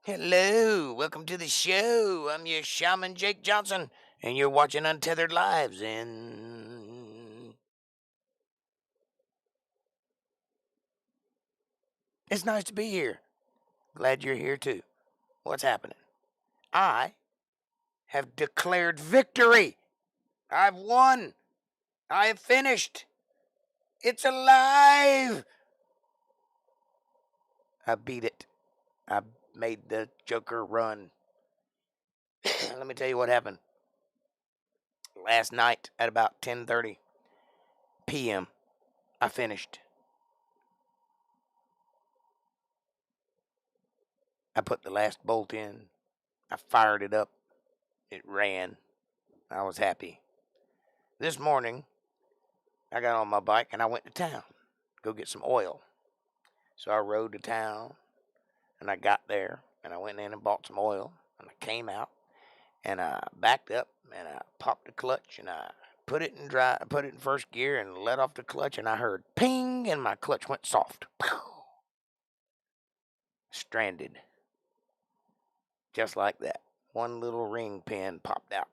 Hello, welcome to the show. I'm your shaman, Jake Johnson, and you're watching Untethered Lives, and it's nice to be here. Glad you're here, too. What's happening? I have declared victory. I've won. I have finished. It's alive. I beat it. I made the Joker run. Let me tell you what happened. Last night at about 10:30 p.m., I finished. I put the last bolt in. I fired it up. It ran. I was happy. This morning, I got on my bike and I went to town. Go get some oil. So I rode to town and I got there and I went in and bought some oil. And I came out and I backed up and I popped the clutch and I put it in first gear and let off the clutch and I heard ping and my clutch went soft. Stranded. Just like that. One little ring pin popped out.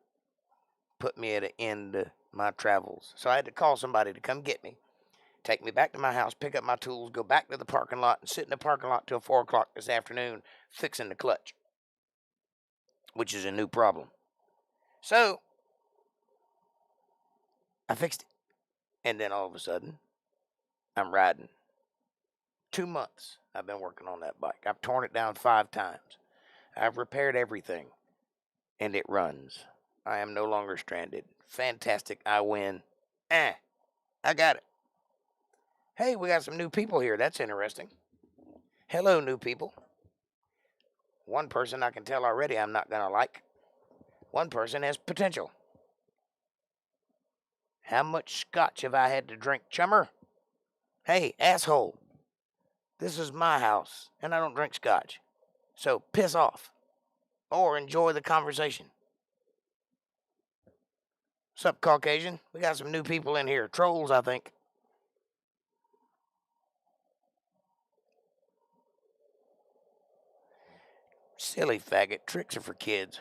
Put me at the end of my travels. So I had to call somebody to come get me, take me back to my house, pick up my tools, go back to the parking lot, and sit in the parking lot till 4 o'clock this afternoon fixing the clutch, which is a new problem. So I fixed it. And then all of a sudden, I'm riding. 2 months I've been working on that bike. I've torn it down 5 times. I've repaired everything. And it runs. I am no longer stranded. Fantastic. I win. I got it. Hey, we got some new people here. That's interesting. Hello, new people. One person I can tell already I'm not going to like. One person has potential. How much scotch have I had to drink, chummer? Hey, asshole. This is my house, and I don't drink scotch. So piss off. Or enjoy the conversation. Sup, Caucasian? We got some new people in here. Trolls, I think. Silly faggot. Tricks are for kids.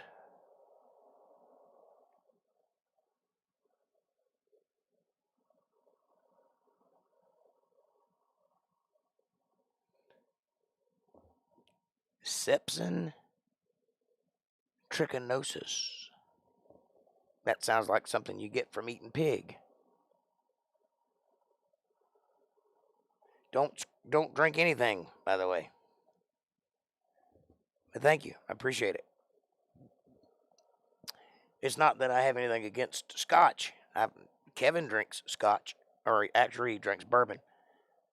Sepsin trichinosis. That sounds like something you get from eating pig. Don't drink anything, by the way. But thank you. I appreciate it. It's not that I have anything against scotch. Kevin drinks scotch, or actually he drinks bourbon.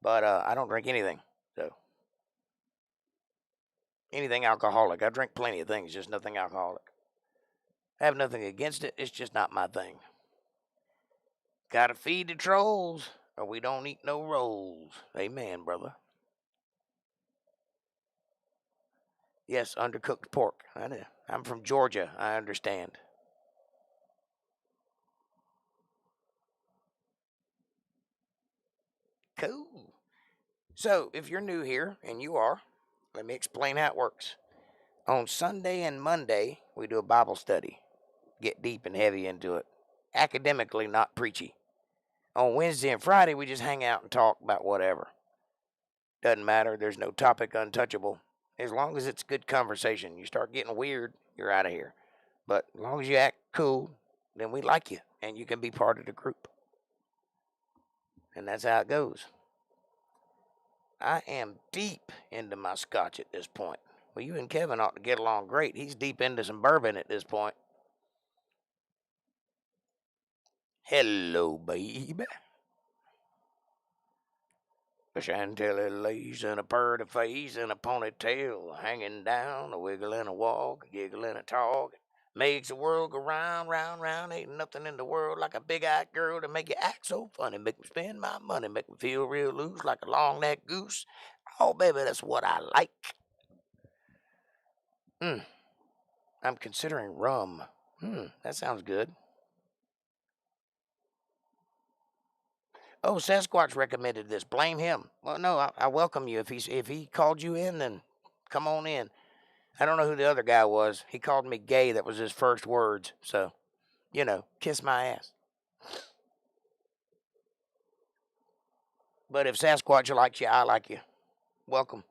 But I don't drink anything. So anything alcoholic. I drink plenty of things, just nothing alcoholic. I have nothing against it. It's just not my thing. Gotta feed the trolls, or we don't eat no rolls. Amen, brother. Yes, undercooked pork. I'm from Georgia. I understand. Cool. So, if you're new here, and you are, let me explain how it works. On Sunday and Monday, we do a Bible study. Get deep and heavy into it. Academically, not preachy. On Wednesday and Friday, we just hang out and talk about whatever. Doesn't matter. There's no topic untouchable. As long as it's good conversation. You start getting weird, you're out of here. But as long as you act cool, then we like you, and you can be part of the group. And that's how it goes. I am deep into my scotch at this point. Well, you and Kevin ought to get along great. He's deep into some bourbon at this point. Hello, baby. Chantilly lace and a purty face and a ponytail hanging down, a wiggle and a walk, a giggle and a talk. Makes the world go round, round, round. Ain't nothing in the world like a big-eyed girl to make you act so funny. Make me spend my money, make me feel real loose like a long-necked goose. Oh, baby, that's what I like. I'm considering rum. That sounds good. Oh, Sasquatch recommended this. Blame him. Well, no, I welcome you. If he called you in, then come on in. I don't know who the other guy was. He called me gay. That was his first words. So, kiss my ass. But if Sasquatch likes you, I like you. Welcome.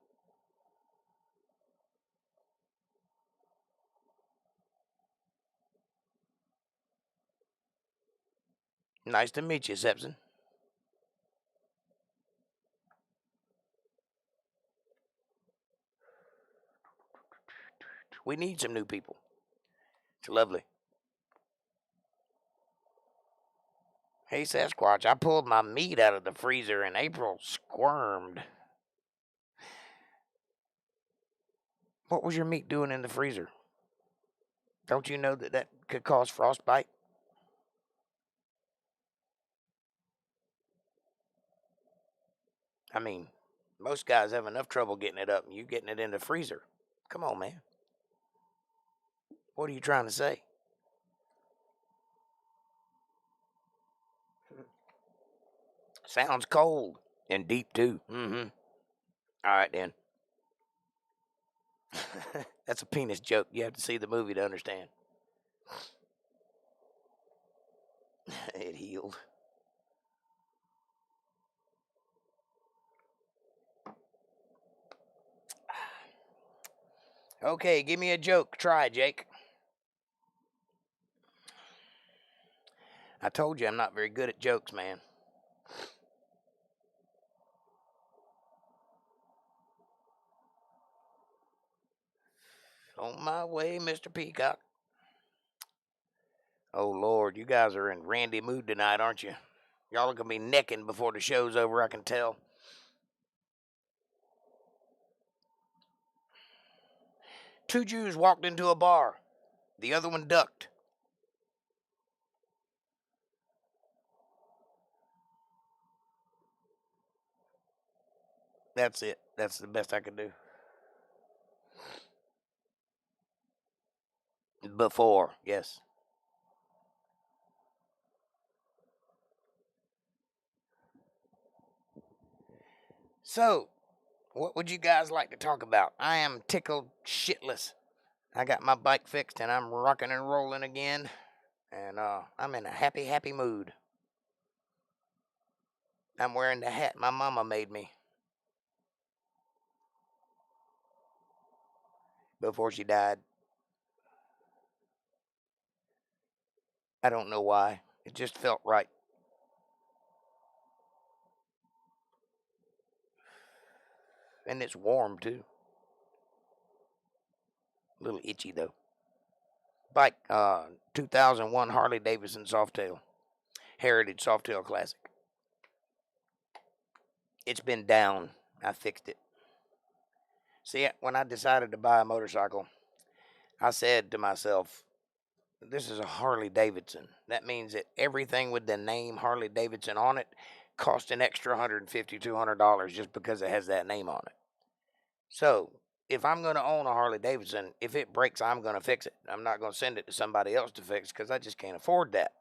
Nice to meet you, Sepson. We need some new people. It's lovely. Hey, Sasquatch, I pulled my meat out of the freezer and April squirmed. What was your meat doing in the freezer? Don't you know that could cause frostbite? I mean, most guys have enough trouble getting it up, and you getting it in the freezer. Come on, man. What are you trying to say? Sounds cold and deep, too. Mm-hmm. All right, then. That's a penis joke. You have to see the movie to understand. It healed. Okay, give me a joke. Try, Jake. I told you I'm not very good at jokes, man. On my way, Mr. Peacock. Oh, Lord, you guys are in randy mood tonight, aren't you? Y'all are going to be necking before the show's over, I can tell. Two Jews walked into a bar. The other one ducked. That's it. That's the best I could do. Before, yes. So, what would you guys like to talk about? I am tickled shitless. I got my bike fixed and I'm rocking and rolling again. And I'm in a happy, happy mood. I'm wearing the hat my mama made me before she died. I don't know why. It just felt right. And it's warm, too. A little itchy, though. Bike, 2001 Harley Davidson Softail. Heritage Softail Classic. It's been down. I fixed it. See, when I decided to buy a motorcycle, I said to myself, this is a Harley Davidson. That means that everything with the name Harley Davidson on it costs an extra $150, $200 just because it has that name on it. So, if I'm going to own a Harley Davidson, if it breaks, I'm going to fix it. I'm not going to send it to somebody else to fix because I just can't afford that.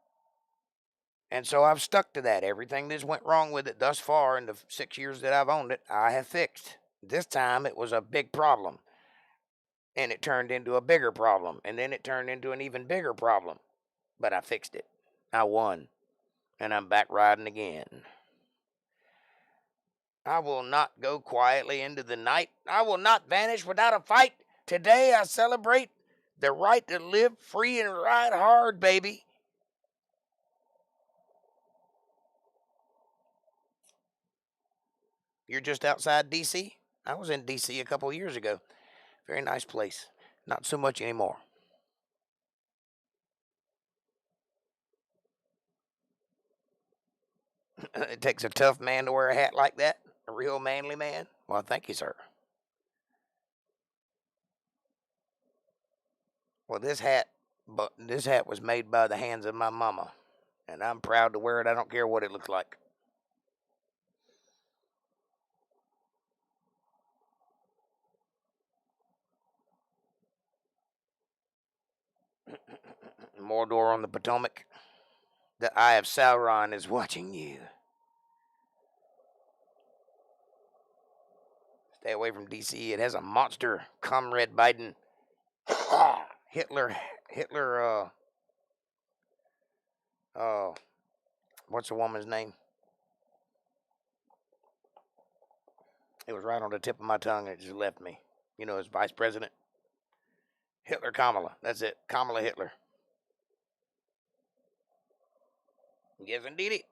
And so I've stuck to that. Everything that's went wrong with it thus far in the 6 years that I've owned it, I have fixed. This time it was a big problem. And it turned into a bigger problem. And then it turned into an even bigger problem. But I fixed it. I won. And I'm back riding again. I will not go quietly into the night. I will not vanish without a fight. Today I celebrate the right to live free and ride hard, baby. You're just outside D.C.? I was in D.C. a couple years ago. Very nice place. Not so much anymore. It takes a tough man to wear a hat like that. A real manly man? Well, thank you, sir. Well, this hat was made by the hands of my mama, and I'm proud to wear it. I don't care what it looks like. Mordor on the Potomac. The Eye of Sauron is watching you. Stay away from DC. It has a monster, Comrade Biden. Hitler, uh, what's the woman's name? It was right on the tip of my tongue. It just left me. You know, his vice president. Hitler Kamala. That's it. Kamala Hitler. Yes, indeedy.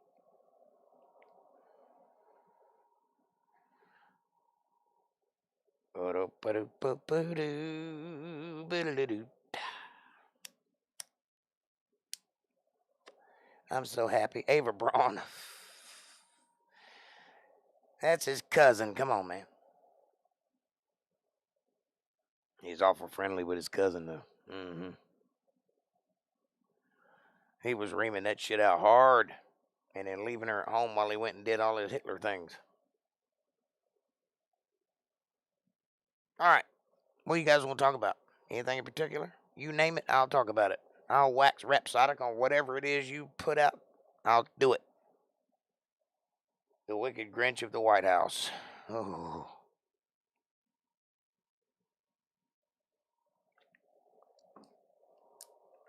I'm so happy. Ava Braun. That's his cousin. Come on, man. He's awful friendly with his cousin, though. Mm-hmm. He was reaming that shit out hard and then leaving her at home while he went and did all his Hitler things. All right. What do you guys want to talk about? Anything in particular? You name it, I'll talk about it. I'll wax rhapsodic on whatever it is you put out. I'll do it. The Wicked Grinch of the White House. Oh.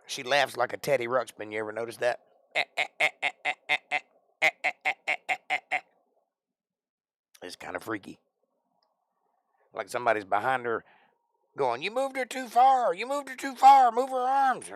She laughs like a Teddy Ruxpin. You ever notice that? It's kind of freaky. Like somebody's behind her going, "You moved her too far. You moved her too far. Move her arms."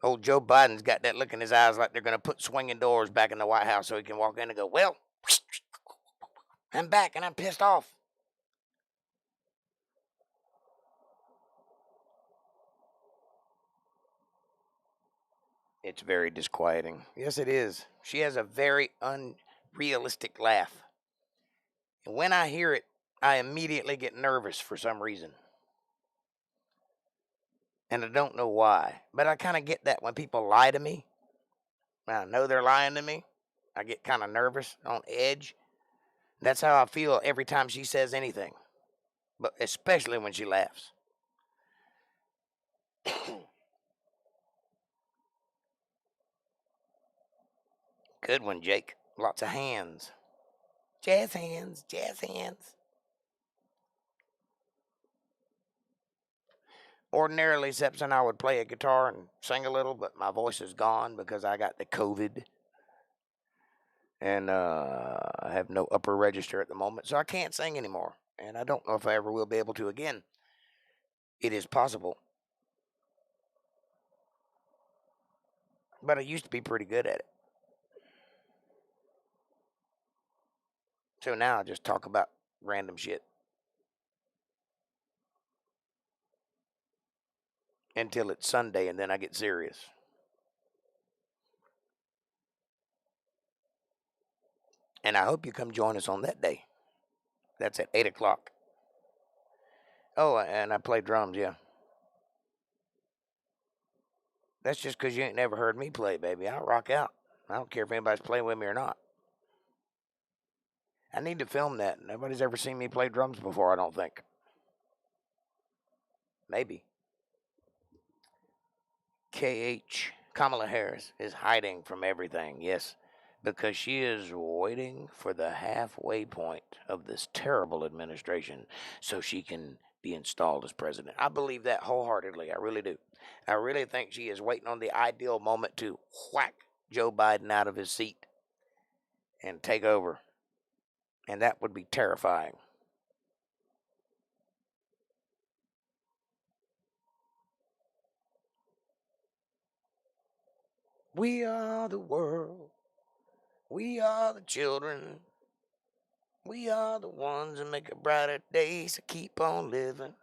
Old Joe Biden's got that look in his eyes like they're going to put swinging doors back in the White House so he can walk in and go, "Well, I'm back and I'm pissed off." It's very disquieting. Yes, it is. She has a very unrealistic laugh. And when I hear it, I immediately get nervous for some reason. And I don't know why. But I kind of get that when people lie to me. When I know they're lying to me, I get kind of nervous, on edge. That's how I feel every time she says anything. But especially when she laughs. Good one, Jake. Lots of hands. Jazz hands, jazz hands. Ordinarily, Seps and I would play a guitar and sing a little, but my voice is gone because I got the COVID. And I have no upper register at the moment, so I can't sing anymore. And I don't know if I ever will be able to again. It is possible. But I used to be pretty good at it. So now I just talk about random shit. Until it's Sunday and then I get serious. And I hope you come join us on that day. That's at 8 o'clock. Oh, and I play drums, yeah. That's just because you ain't never heard me play, baby. I rock out. I don't care if anybody's playing with me or not. I need to film that. Nobody's ever seen me play drums before, I don't think. Maybe. KH, Kamala Harris, is hiding from everything, yes, because she is waiting for the halfway point of this terrible administration so she can be installed as president. I believe that wholeheartedly. I really do. I really think she is waiting on the ideal moment to whack Joe Biden out of his seat and take over. And that would be terrifying. We are the world. We are the children. We are the ones that make a brighter day, so keep on living.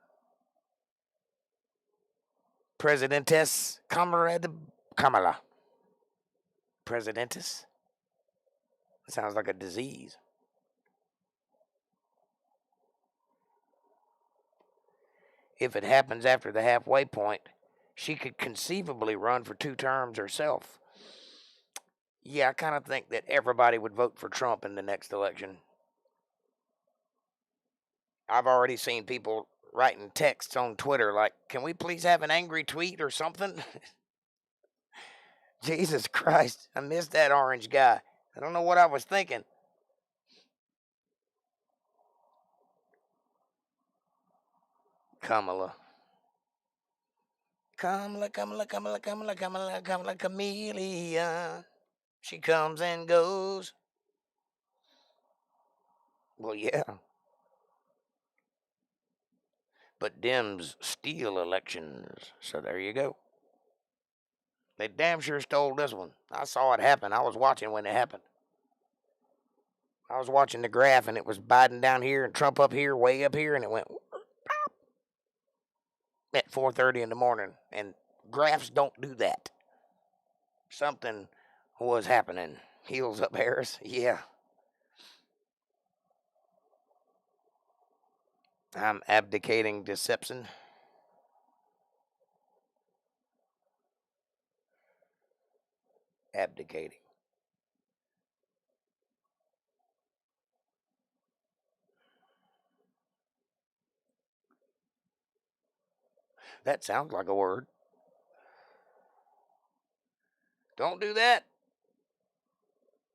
Presidentess Kamala. Presidentess? Sounds like a disease. If it happens after the halfway point, she could conceivably run for 2 terms herself. Yeah, I kind of think that everybody would vote for Trump in the next election. I've already seen people writing texts on Twitter like, can we please have an angry tweet or something? Jesus Christ, I missed that orange guy. I don't know what I was thinking. Kamala. Kamala, Kamala, Kamala, Kamala, Kamala, Kamala, chameleon. She comes and goes. Well, yeah. But Dems steal elections. So there you go. They damn sure stole this one. I saw it happen. I was watching when it happened. I was watching the graph and it was Biden down here and Trump up here, way up here, and it went at 4:30 in the morning. And graphs don't do that. Something was happening. Heels up Harris. Yeah. I'm abdicating deception. Abdicating. That sounds like a word. Don't do that.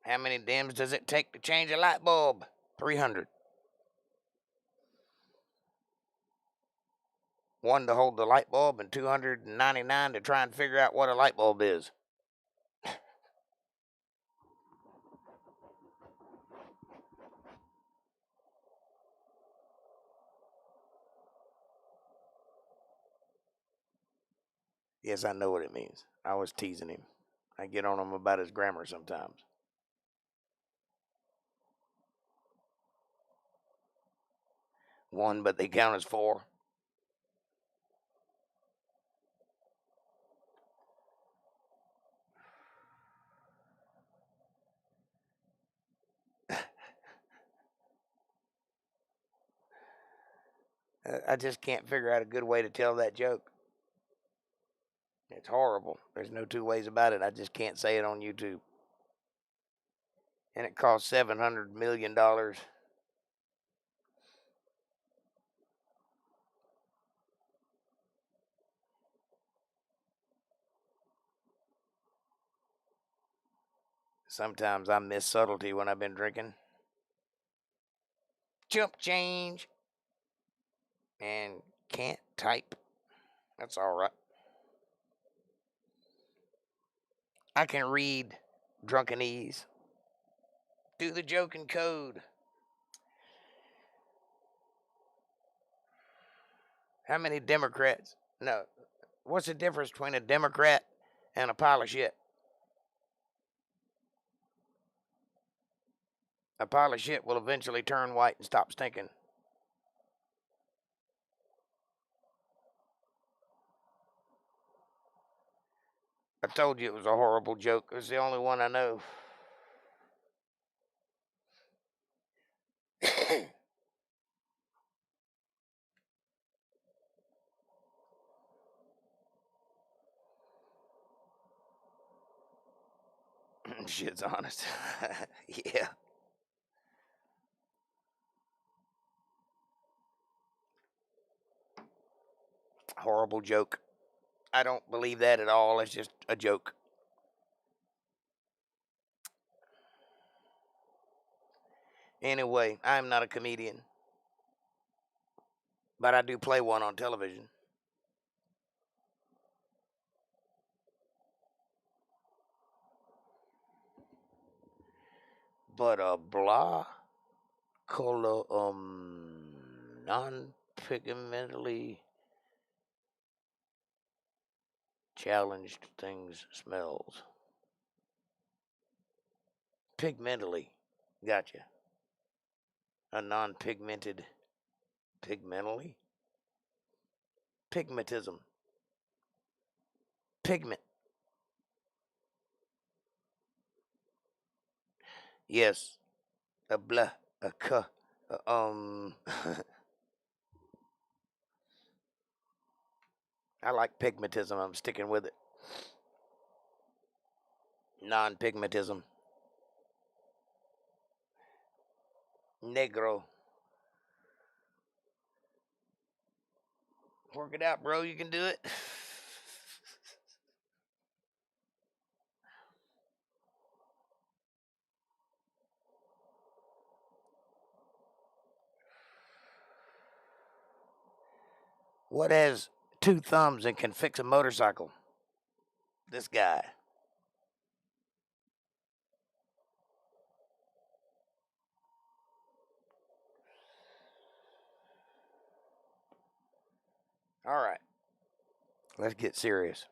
How many dims does it take to change a light bulb? 300. One to hold the light bulb and 299 to try and figure out what a light bulb is. Yes, I know what it means. I was teasing him. I get on him about his grammar sometimes. One, but they count as 4. I just can't figure out a good way to tell that joke. It's horrible. There's no 2 ways about it. I just can't say it on YouTube. And it costs $700 million. Sometimes I miss subtlety when I've been drinking. Jump change. And can't type. That's all right. I can read drunkenese. Do the joke in code. How many Democrats? No. What's the difference between a Democrat and a pile of shit? A pile of shit will eventually turn white and stop stinking. I told you it was a horrible joke. It was the only one I know. Shit's honest. Yeah. Horrible joke. I don't believe that at all. It's just a joke. Anyway, I'm not a comedian, but I do play one on television. But color non-pigmentally challenged things smells. Pigmentally. Gotcha. A non-pigmented. Pigmentally? Pigmentism. Pigment. Yes. A blah. A cuh. I like pigmentism. I'm sticking with it. Non-pigmentism. Negro. Work it out, bro. You can do it. What has two thumbs and can fix a motorcycle? This guy. All right. Let's get serious.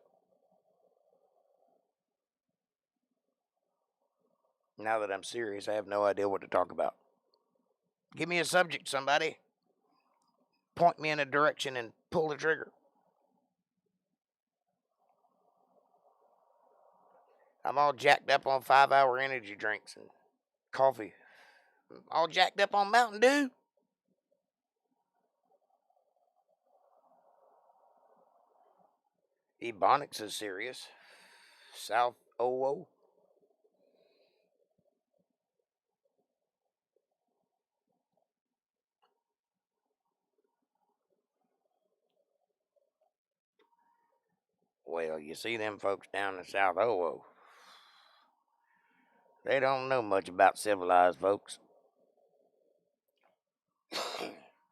Now that I'm serious, I have no idea what to talk about. Give me a subject, somebody. Point me in a direction and pull the trigger. I'm all jacked up on 5-hour energy drinks and coffee. I'm all jacked up on Mountain Dew. Ebonics is serious. South OO. Well, you see them folks down in South OO. They don't know much about civilized folks.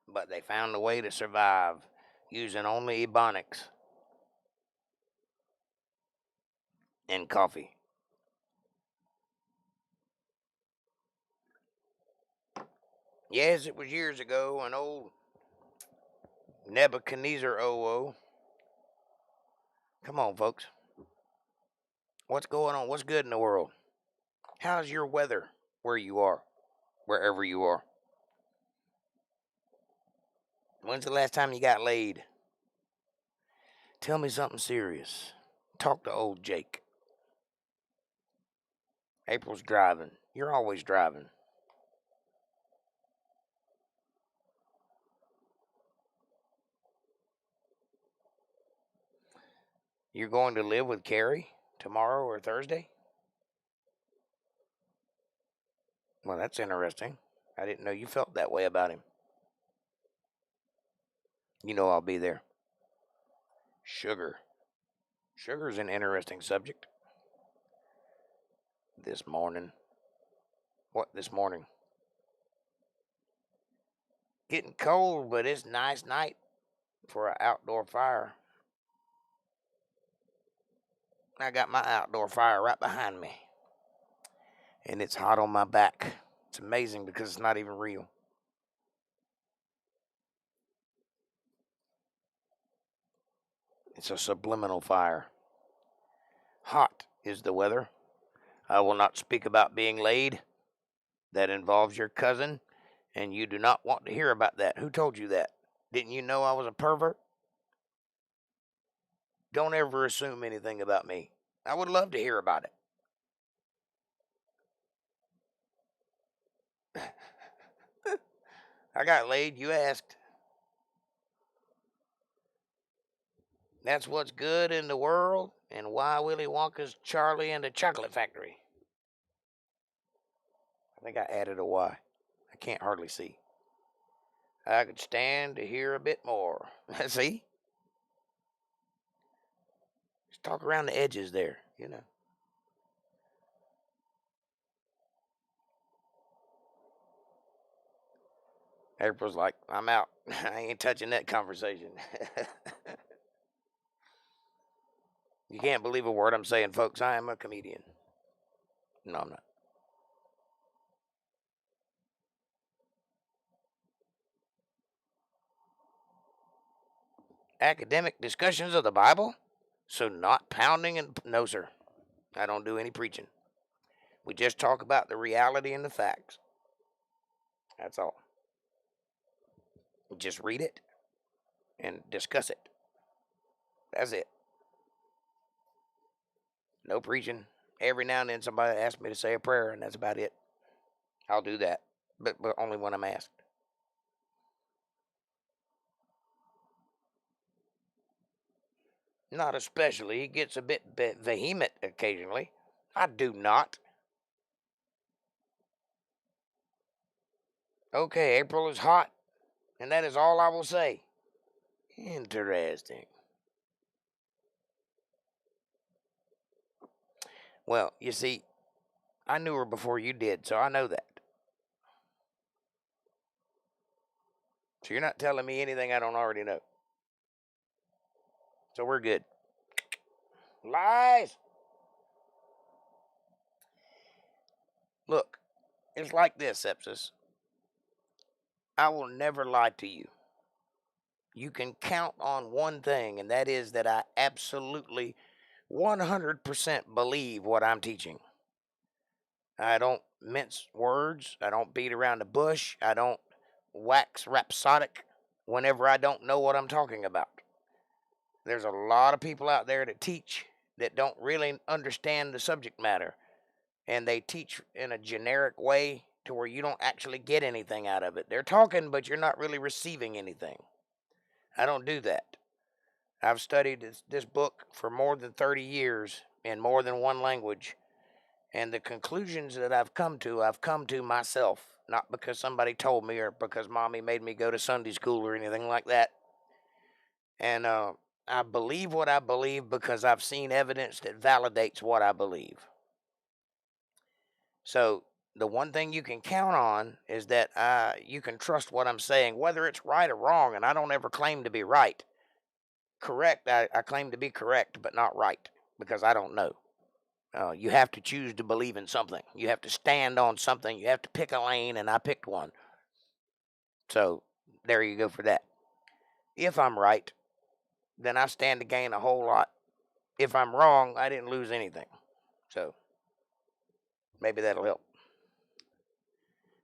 But they found a way to survive using only Ebonics and coffee. Yes, it was years ago, an old Nebuchadnezzar OO. Come on, folks. What's going on? What's good in the world? How's your weather where you are? Wherever you are. When's the last time you got laid? Tell me something serious. Talk to old Jake. April's driving. You're always driving. You're going to live with Carrie tomorrow or Thursday? Well, that's interesting. I didn't know you felt that way about him. You know I'll be there. Sugar. Sugar's an interesting subject. This morning. What this morning? Getting cold, but it's nice night for an outdoor fire. I got my outdoor fire right behind me. And it's hot on my back. It's amazing because it's not even real. It's a subliminal fire. Hot is the weather. I will not speak about being laid. That involves your cousin, and you do not want to hear about that. Who told you that? Didn't you know I was a pervert? Don't ever assume anything about me. I would love to hear about it. I got laid, you asked. That's what's good in the world, and why Willy Wonka's Charlie and the Chocolate Factory. I think I added a Y. I can't hardly see. I could stand to hear a bit more. See? Just talk around the edges there, you know. April's like, I'm out. I ain't touching that conversation. You can't believe a word I'm saying, folks. I am a comedian. No, I'm not. Academic discussions of the Bible? So not pounding and... No, sir. I don't do any preaching. We just talk about the reality and the facts. That's all. We just read it and discuss it. That's it. No preaching. Every now and then somebody asks me to say a prayer, and that's about it. I'll do that, but only when I'm asked. Not especially. He gets a bit vehement occasionally. I do not. Okay, April is hot, and that is all I will say. Interesting. Well, you see, I knew her before you did, so I know that. So you're not telling me anything I don't already know. So we're good. Lies. Look, it's like this, Sepsis. I will never lie to you. You can count on one thing, and that is that I absolutely 100% believe what I'm teaching. I don't mince words. I don't beat around the bush. I don't wax rhapsodic whenever I don't know what I'm talking about. There's a lot of people out there that teach that don't really understand the subject matter, and they teach in a generic way to where you don't actually get anything out of it. They're talking, but you're not really receiving anything. I don't do that. I've studied this book for more than 30 years in more than one language, and the conclusions that I've come to myself, not because somebody told me or because mommy made me go to Sunday school or anything like that. And I believe what I believe because I've seen evidence that validates what I believe. So the one thing you can count on is that you can trust what I'm saying, whether it's right or wrong, and I don't ever claim to be right. Correct, I claim to be correct, but not right, because I don't know. You have to choose to believe in something. You have to stand on something. You have to pick a lane, and I picked one. So there you go for that. If I'm right, then I stand to gain a whole lot. If I'm wrong, I didn't lose anything. So maybe that'll help.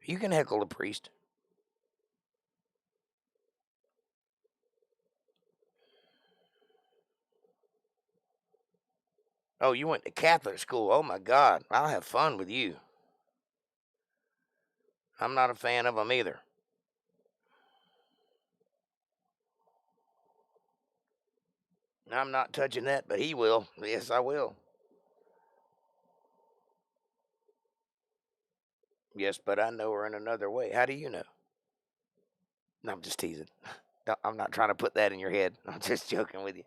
You can heckle the priest. Oh, you went to Catholic school. Oh, my God. I'll have fun with you. I'm not a fan of them either. I'm not touching that, but he will. Yes, I will. Yes, but I know her in another way. How do you know? No, I'm just teasing. I'm not trying to put that in your head. I'm just joking with you.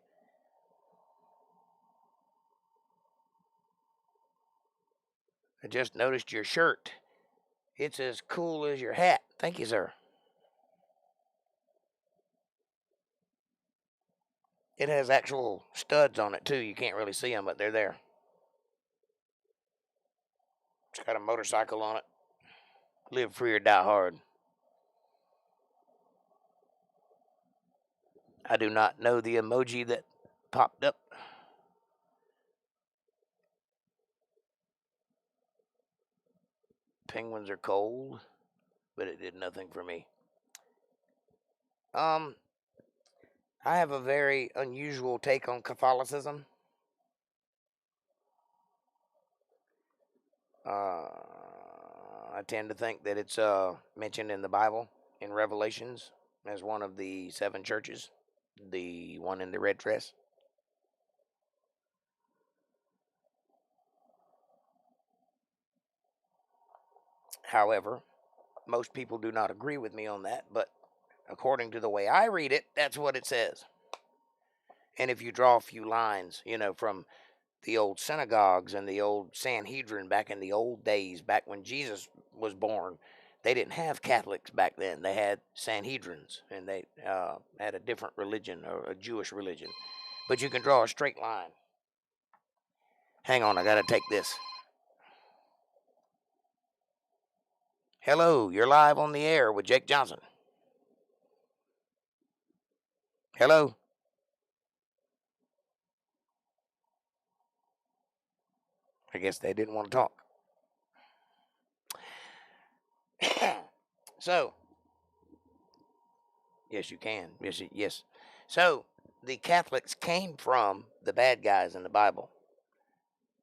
I just noticed your shirt. It's as cool as your hat. Thank you, sir. It has actual studs on it, too. You can't really see them, but they're there. It's got a motorcycle on it. Live free or die hard. I do not know the emoji that popped up. Penguins are cold, but it did nothing for me. I have a very unusual take on Catholicism. I tend to think that it's mentioned in the Bible in Revelations as one of the 7 churches, the one in the red dress. However, most people do not agree with me on that, but according to the way I read it, that's what it says. And if you draw a few lines, from the old synagogues and the old Sanhedrin back in the old days, back when Jesus was born, they didn't have Catholics back then. They had Sanhedrins, and they had a different religion, or a Jewish religion. But you can draw a straight line. Hang on, I got to take this. Hello, you're live on the air with Jake Johnson. Hello. I guess they didn't want to talk. So, yes, you can. Yes. So, the Catholics came from the bad guys in the Bible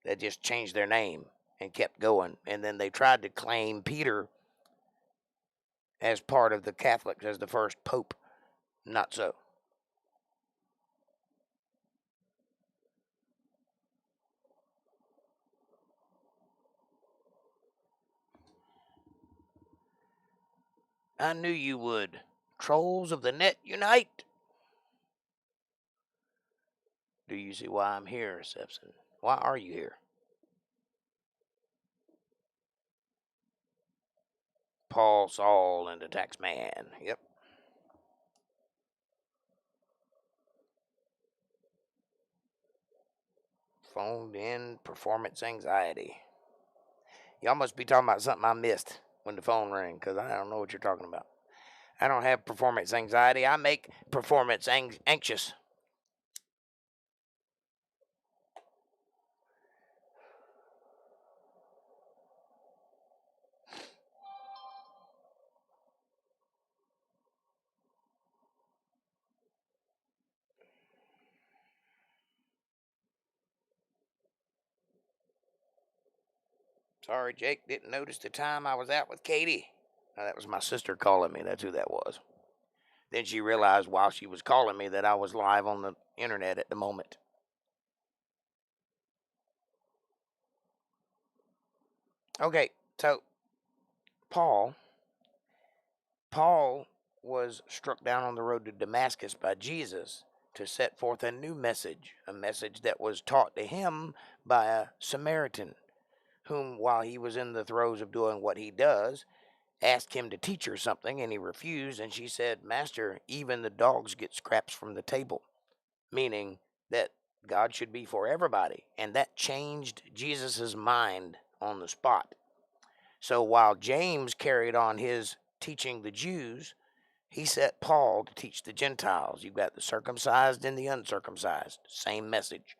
that just changed their name and kept going. And then they tried to claim Peter as part of the Catholics as the first pope. Not so. I knew you would. Trolls of the net unite. Do you see why I'm here, Sepson? Why are you here? Paul, Saul, and the tax man. Yep. Phoned in performance anxiety. Y'all must be talking about something I missed when the phone rang, because I don't know what you're talking about. I don't have performance anxiety. I make performance anxious. Sorry, Jake, didn't notice the time I was out with Katie. Now, that was my sister calling me. That's who that was. Then she realized while she was calling me that I was live on the internet at the moment. Okay, so Paul was struck down on the road to Damascus by Jesus to set forth a new message, a message that was taught to him by a Samaritan, whom, while he was in the throes of doing what he does, asked him to teach her something, and he refused. And she said, Master, even the dogs get scraps from the table, meaning that God should be for everybody. And that changed Jesus's mind on the spot. So while James carried on his teaching the Jews, he set Paul to teach the Gentiles. You've got the circumcised and the uncircumcised. Same message.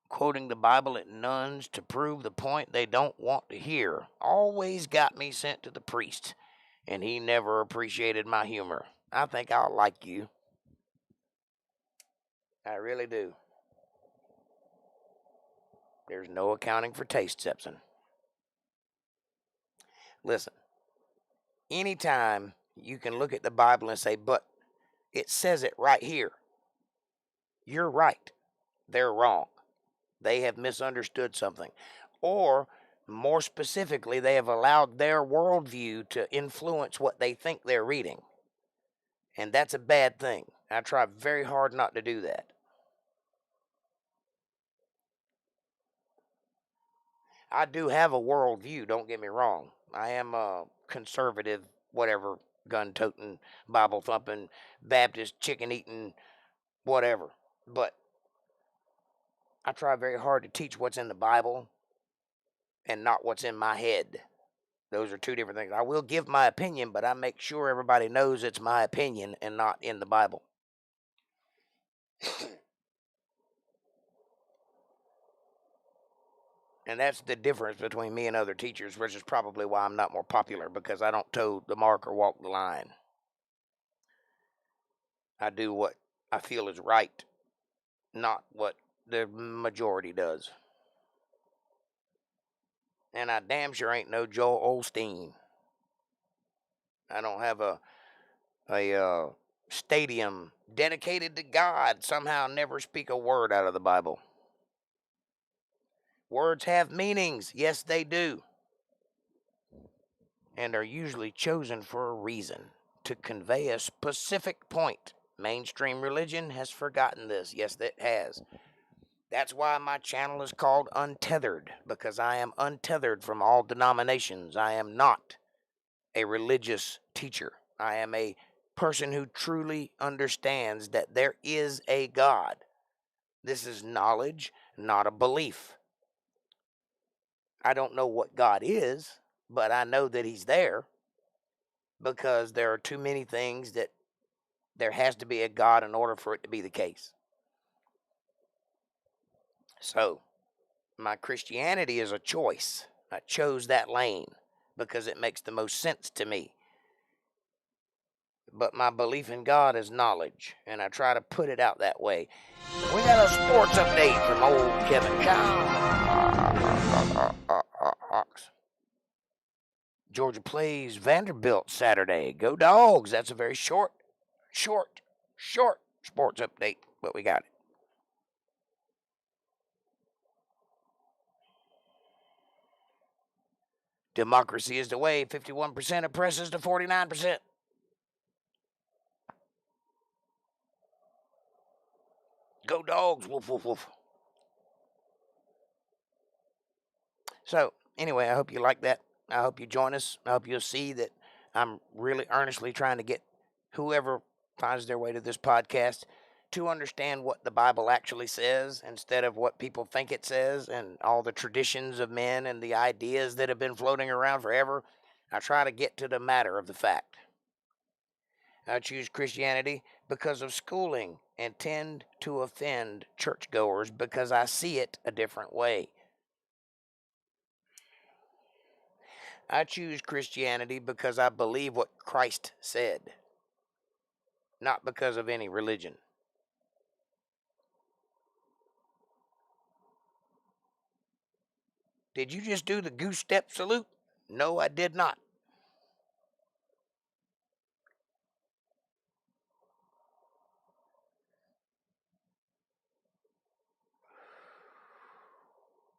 Quoting the Bible at nuns to prove the point they don't want to hear always got me sent to the priest, and he never appreciated my humor. I think I'll like you. I really do. There's no accounting for taste, Sepson. Listen, anytime you can look at the Bible and say, but it says it right here, you're right. They're wrong. They have misunderstood something. Or, more specifically, they have allowed their worldview to influence what they think they're reading. And that's a bad thing. I try very hard not to do that. I do have a worldview, don't get me wrong. I am a conservative, whatever, gun toting, Bible thumping, Baptist, chicken eating, whatever. But I try very hard to teach what's in the Bible and not what's in my head. Those are two different things. I will give my opinion, but I make sure everybody knows it's my opinion and not in the Bible. And that's the difference between me and other teachers, which is probably why I'm not more popular, because I don't toe the mark or walk the line. I do what I feel is right, not what the majority does. And I damn sure ain't no Joel Osteen. I don't have a stadium dedicated to God, somehow never speak a word out of the Bible. Words have meanings. Yes, they do. And are usually chosen for a reason, to convey a specific point. Mainstream religion has forgotten this. Yes, it has. That's why my channel is called Untethered, because I am untethered from all denominations. I am not a religious teacher. I am a person who truly understands that there is a God. This is knowledge, not a belief. I don't know what God is, but I know that he's there, because there are too many things that there has to be a God in order for it to be the case. So, my Christianity is a choice. I chose that lane because it makes the most sense to me. But my belief in God is knowledge, and I try to put it out that way. We got a sports update from old Kevin Cox. Georgia plays Vanderbilt Saturday. Go Dogs. That's a very short sports update, but we got it. Democracy is the way. 51% oppresses to 49%. Go Dogs. Woof, woof, woof. So, anyway, I hope you like that. I hope you join us. I hope you'll see that I'm really earnestly trying to get whoever finds their way to this podcast to understand what the Bible actually says instead of what people think it says and all the traditions of men and the ideas that have been floating around forever. I try to get to the matter of the fact. I choose Christianity because of schooling and tend to offend churchgoers because I see it a different way. I choose Christianity because I believe what Christ said, not because of any religion. Did you just do the goose step salute? No, I did not.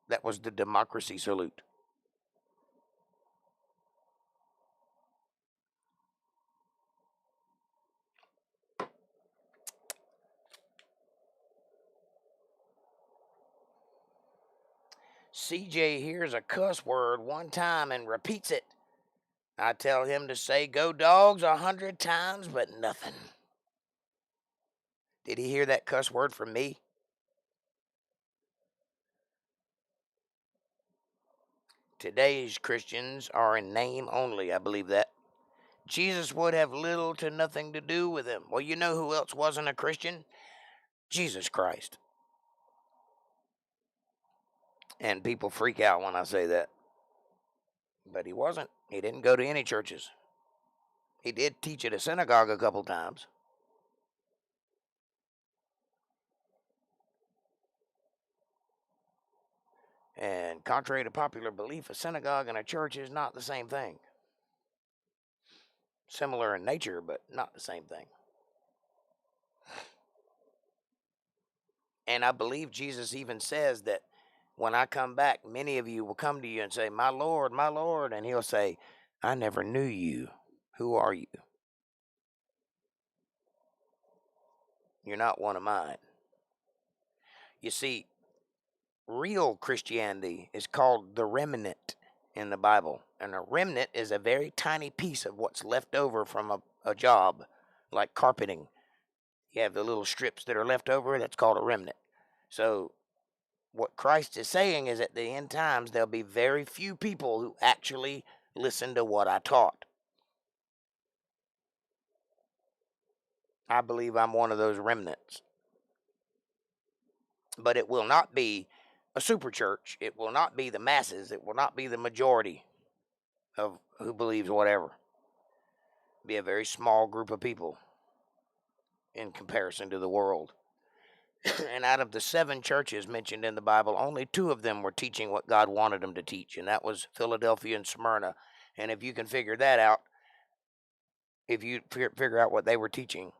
That was the democracy salute. CJ hears a cuss word one time and repeats it. I tell him to say go Dogs 100 times, but nothing. Did he hear that cuss word from me? Today's Christians are in name only, I believe that. Jesus would have little to nothing to do with him. Well, you know who else wasn't a Christian? Jesus Christ. And people freak out when I say that. But he wasn't. He didn't go to any churches. He did teach at a synagogue a couple times. And contrary to popular belief, a synagogue and a church is not the same thing. Similar in nature, but not the same thing. And I believe Jesus even says that when I come back, many of you will come to you and say, my Lord, and he'll say, I never knew you. Who are you? You're not one of mine. You see, real Christianity is called the remnant in the Bible. And a remnant is a very tiny piece of what's left over from a job, like carpeting. You have the little strips that are left over, that's called a remnant. So what Christ is saying is at the end times, there'll be very few people who actually listen to what I taught. I believe I'm one of those remnants. But it will not be a super church. It will not be the masses. It will not be the majority of who believes whatever. It'll be a very small group of people in comparison to the world. And out of the 7 churches mentioned in the Bible, only 2 of them were teaching what God wanted them to teach, and that was Philadelphia and Smyrna. And if you can figure that out, if you figure out what they were teaching,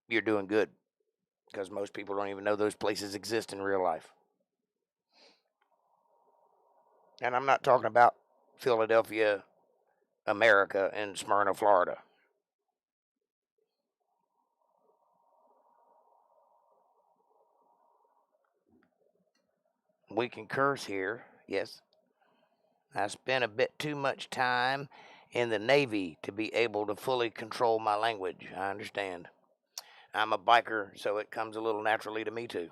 you're doing good, because most people don't even know those places exist in real life. And I'm not talking about Philadelphia, America, and Smyrna, Florida. We can curse here, yes. I spent a bit too much time in the Navy to be able to fully control my language. I understand. I'm a biker, so it comes a little naturally to me too.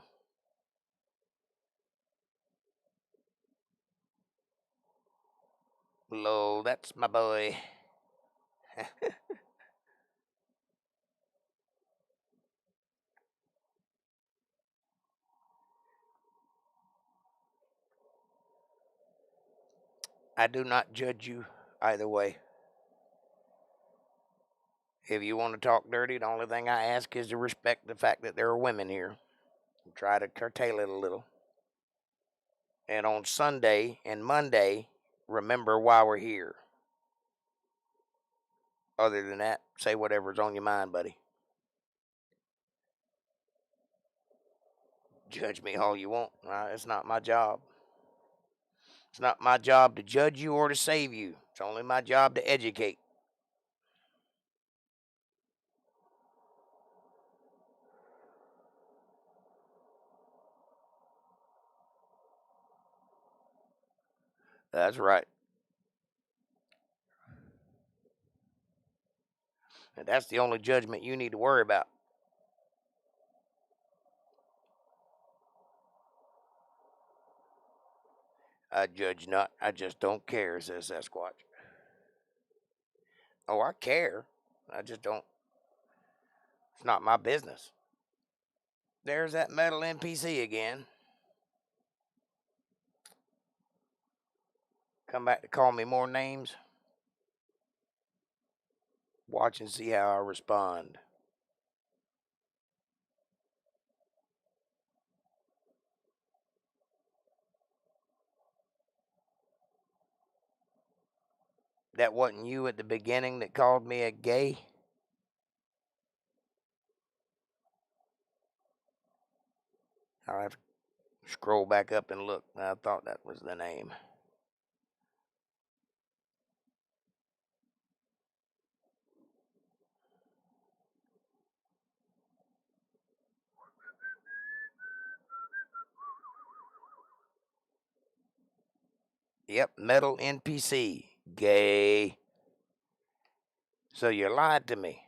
Lol, that's my boy. I do not judge you either way. If you want to talk dirty, the only thing I ask is to respect the fact that there are women here. Try to curtail it a little. And on Sunday and Monday, remember why we're here. Other than that, say whatever's on your mind, buddy. Judge me all you want. It's not my job. It's not my job to judge you or to save you. It's only my job to educate. That's right. And that's the only judgment you need to worry about. I judge not. I just don't care, says Sasquatch. Oh, I care. I just don't. It's not my business. There's that metal NPC again. Come back to call me more names. Watch and see how I respond. That wasn't you at the beginning that called me a gay? I'll have to scroll back up and look. I thought that was the name. Yep, metal NPC. Gay. So you lied to me.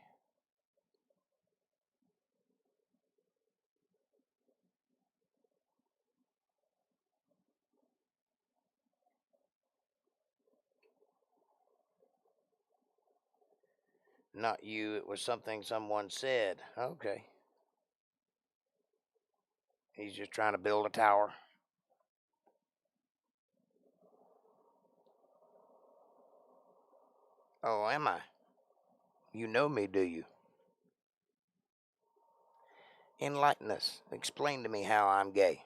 Not you. It was something someone said. Okay. He's just trying to build a tower. Oh, am I? You know me, do you? Enlighten us. Explain to me how I'm gay.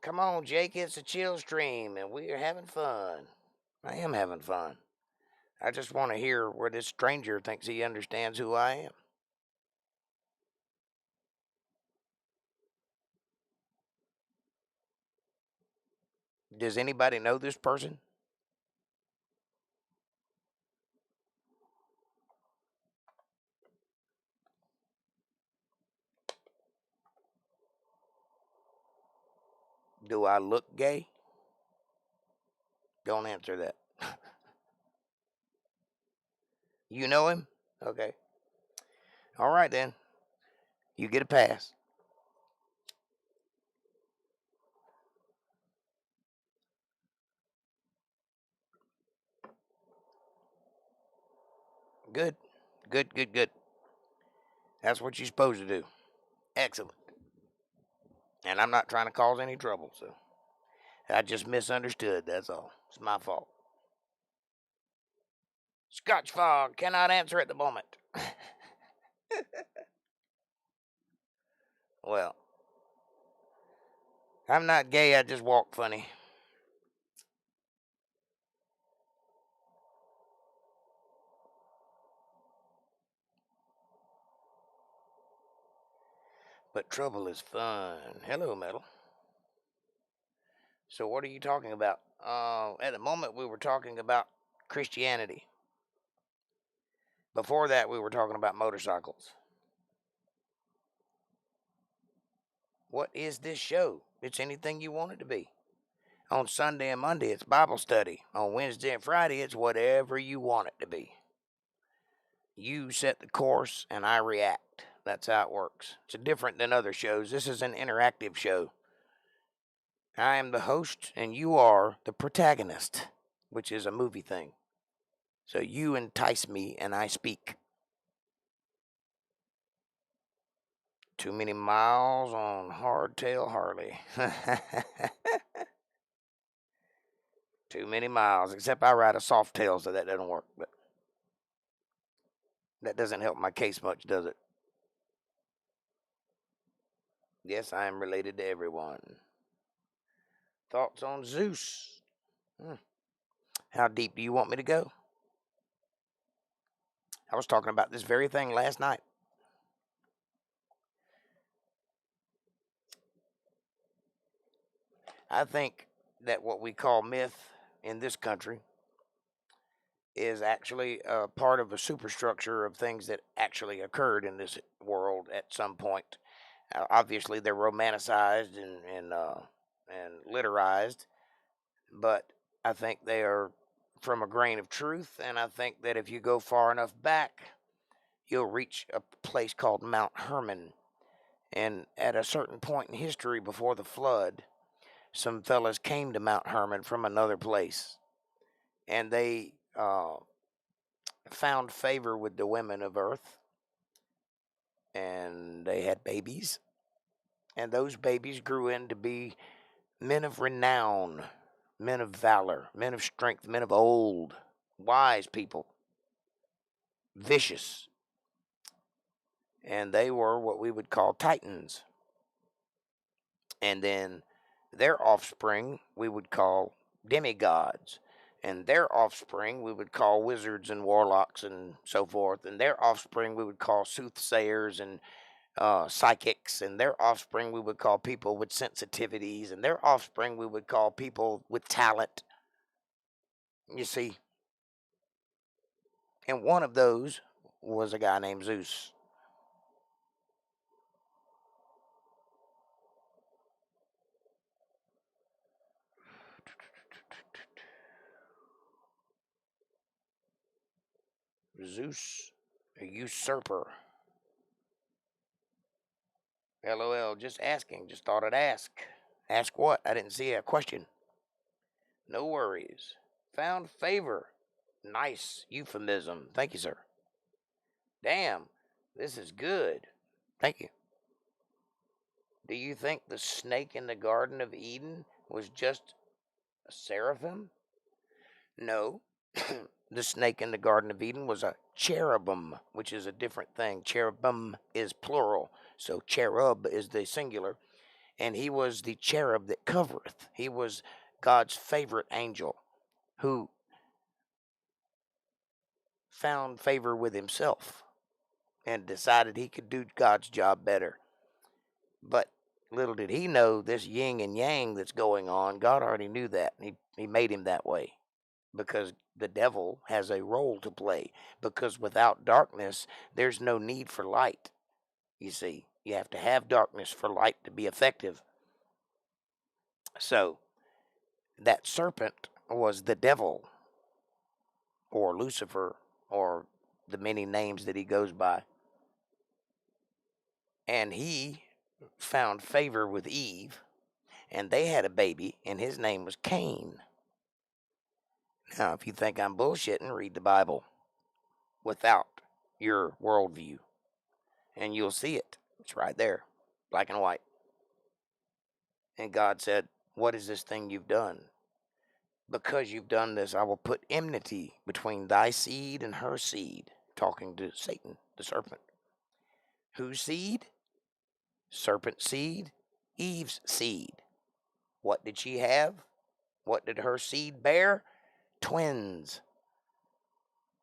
Come on, Jake. It's a chill stream, and we are having fun. I am having fun. I just want to hear where this stranger thinks he understands who I am. Does anybody know this person? Do I look gay? Don't answer that. You know him? Okay. All right, then. You get a pass. Good. Good, good, good. That's what you're supposed to do. Excellent. And I'm not trying to cause any trouble, so I just misunderstood. That's all. It's my fault. Scotch Fog cannot answer at the moment. Well, I'm not gay. I just walk funny. But trouble is fun. Hello, Metal. So, what are you talking about? At the moment, we were talking about Christianity. Before that, we were talking about motorcycles. What is this show? It's anything you want it to be. On Sunday and Monday, it's Bible study. On Wednesday and Friday, it's whatever you want it to be. You set the course, and I react. That's how it works. It's different than other shows. This is an interactive show. I am the host, and you are the protagonist, which is a movie thing. So you entice me, and I speak. Too many miles on Hardtail Harley. Too many miles. Except I ride a soft tail, so that doesn't work. But that doesn't help my case much, does it? Yes, I am related to everyone. Thoughts on Zeus? How deep do you want me to go? I was talking about this very thing last night. I think that what we call myth in this country is actually part of a superstructure of things that actually occurred in this world at some point. Obviously, they're romanticized and literized, but I think they are from a grain of truth. And I think that if you go far enough back, you'll reach a place called Mount Hermon. And at a certain point in history before the flood, some fellas came to Mount Hermon from another place, and they found favor with the women of earth, and they had babies, and those babies grew in to be men of renown, men of valor, men of strength, men of old, wise people, vicious, and they were what we would call titans. And then their offspring we would call demigods, and their offspring we would call wizards and warlocks and so forth, and their offspring we would call soothsayers and psychics, and their offspring we would call people with sensitivities, and their offspring we would call people with talent. You see, and one of those was a guy named Zeus. Zeus, a usurper. LOL, just asking. Just thought I'd ask. Ask what? I didn't see a question. No worries. Found favor. Nice euphemism. Thank you, sir. Damn, this is good. Thank you. Do you think the snake in the Garden of Eden was just a seraphim? No. The snake in the Garden of Eden was a cherubim, which is a different thing. Cherubim is plural, so cherub is the singular. And he was the cherub that covereth. He was God's favorite angel who found favor with himself and decided he could do God's job better. But little did he know this yin and yang that's going on, God already knew that. He made him that way because the devil has a role to play. Because without darkness, there's no need for light. You see, you have to have darkness for light to be effective. So that serpent was the devil, or Lucifer, or the many names that he goes by. And he found favor with Eve, and they had a baby, and his name was Cain. Now, if you think I'm bullshitting, read the Bible without your worldview, and you'll see it. It's right there, black and white. And God said, what is this thing you've done? Because you've done this, I will put enmity between thy seed and her seed. Talking to Satan, the serpent. Whose seed? Serpent seed, Eve's seed. What did she have? What did her seed bear? Twins.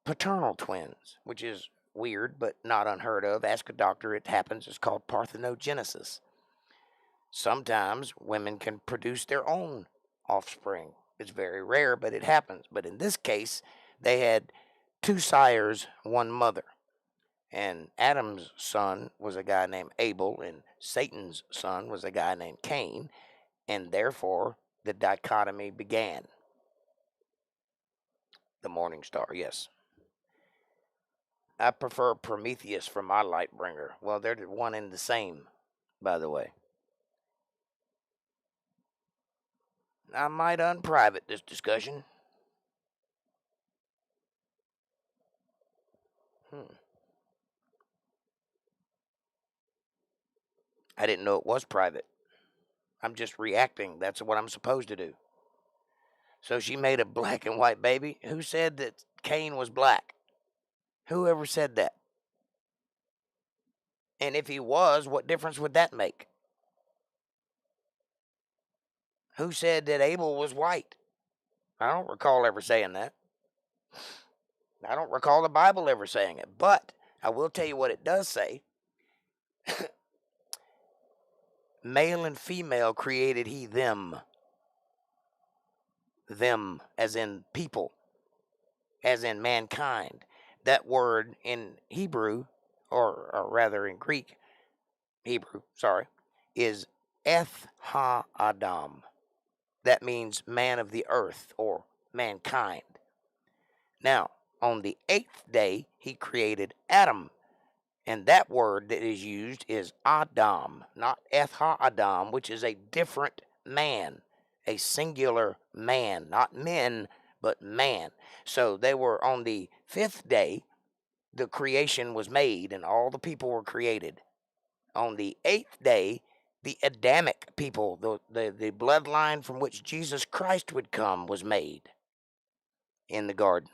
Paternal twins, which is weird but not unheard of. Ask a doctor, it happens. It's called parthenogenesis. Sometimes women can produce their own offspring. It's very rare, but it happens. But in this case, they had two sires, one mother. And Adam's son was a guy named Abel, and Satan's son was a guy named Cain, and therefore the dichotomy began. The morning star, yes. I prefer Prometheus for my light bringer. Well, they're one and the same, by the way. I might unprivate this discussion. I didn't know it was private. I'm just reacting. That's what I'm supposed to do. So she made a black and white baby. Who said that Cain was black? Whoever said that? And if he was, what difference would that make? Who said that Abel was white? I don't recall ever saying that. I don't recall the Bible ever saying it. But I will tell you what it does say. Male and female created he them. Them as in people, as in mankind. That word in Hebrew, or rather in Greek, is eth ha Adam. That means man of the earth or mankind. Now, on the 8th day, he created Adam. And that word that is used is Adam, not eth ha Adam, which is a different man, a singular man, not men, but man. So they were on the 5th day, the creation was made and all the people were created. On the 8th day, the Adamic people, the bloodline from which Jesus Christ would come, was made in the garden.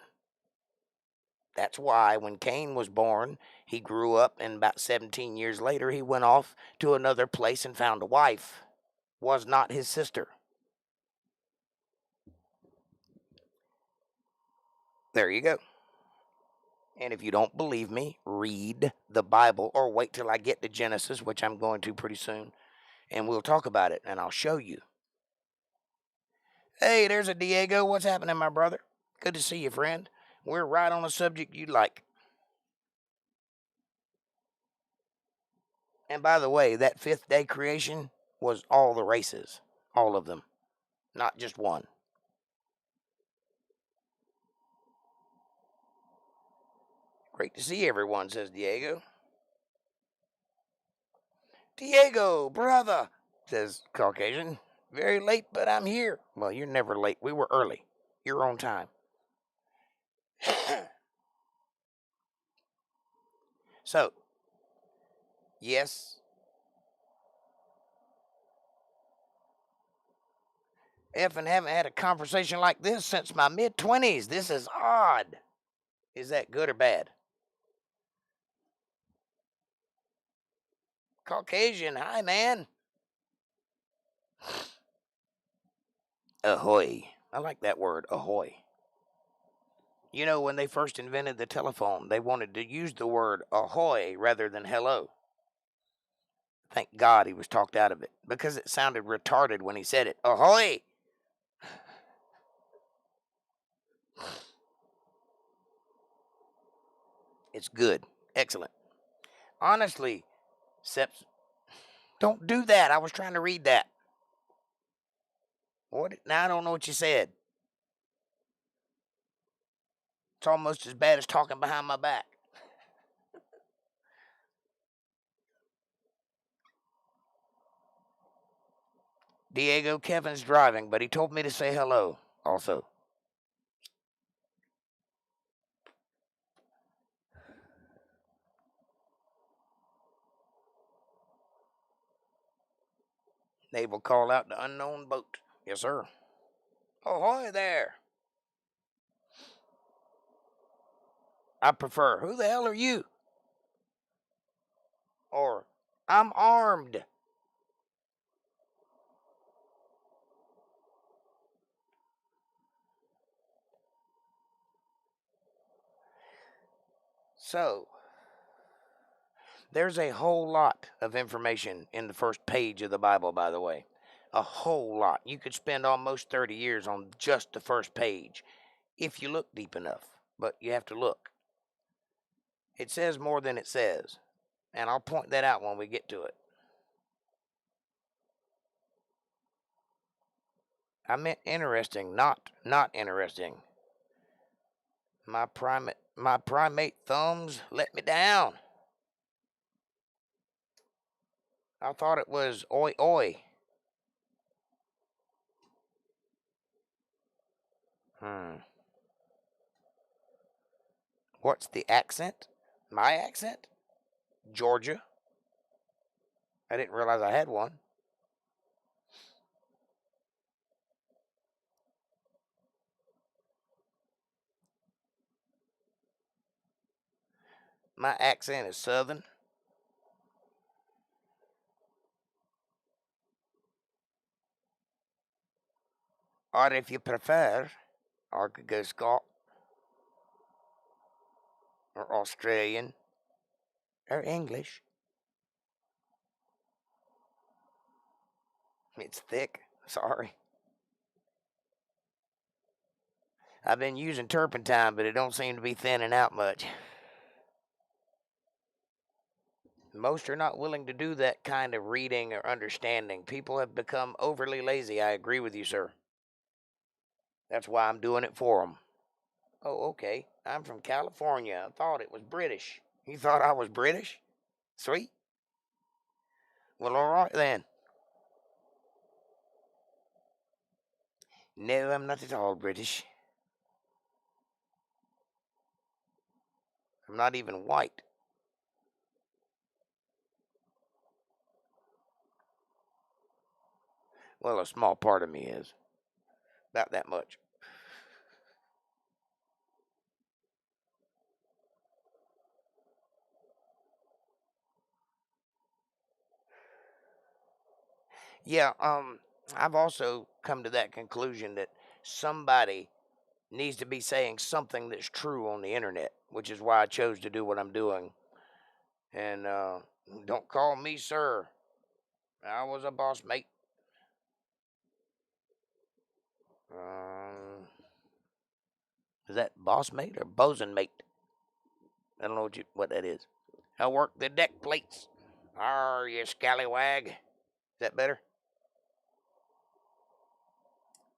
That's why when Cain was born, he grew up, and about 17 years later, he went off to another place and found a wife. Was not his sister. There you go. And if you don't believe me, read the Bible or wait till I get to Genesis, which I'm going to pretty soon, and we'll talk about it, and I'll show you. Hey, there's a Diego. What's happening, my brother? Good to see you, friend. We're right on a subject you like. And by the way, that 5th day creation was all the races, all of them, not just one. Great to see everyone, says Diego. Diego, brother, says Caucasian. Very late, but I'm here. Well, you're never late. We were early. You're on time. So, yes. Effing haven't had a conversation like this since my mid-20s. This is odd. Is that good or bad? Caucasian, hi, man. Ahoy. I like that word, ahoy. You know, when they first invented the telephone, they wanted to use the word ahoy rather than hello. Thank God he was talked out of it, because it sounded retarded when he said it. Ahoy! It's good. Excellent. Honestly, Seps, don't do that. I was trying to read that. What? Now I don't know what you said. It's almost as bad as talking behind my back. Diego, Kevin's driving, but he told me to say hello also. Naval call out the unknown boat. Yes, sir. Ahoy there. I prefer, who the hell are you? Or, I'm armed. So, there's a whole lot of information in the first page of the Bible, by the way. A whole lot. You could spend almost 30 years on just the first page if you look deep enough. But you have to look. It says more than it says. And I'll point that out when we get to it. I meant interesting, not interesting. My primate thumbs let me down. I thought it was oi oi. What's the accent? My accent? Georgia. I didn't realize I had one. My accent is southern. Or if you prefer, I could go Scot or Australian or English. It's thick. Sorry. I've been using turpentine, but it don't seem to be thinning out much. Most are not willing to do that kind of reading or understanding. People have become overly lazy. I agree with you, sir. That's why I'm doing it for them. Oh, okay. I'm from California. I thought it was British. You thought I was British? Sweet. Well, all right then. No, I'm not at all British. I'm not even white. Well, a small part of me is. About that much. Yeah, I've also come to that conclusion that somebody needs to be saying something that's true on the internet, which is why I chose to do what I'm doing. And don't call me sir. I was a boss mate. Is that boss mate or bosun mate? I don't know what that is. I work the deck plates. Arr, you scallywag. Is that better?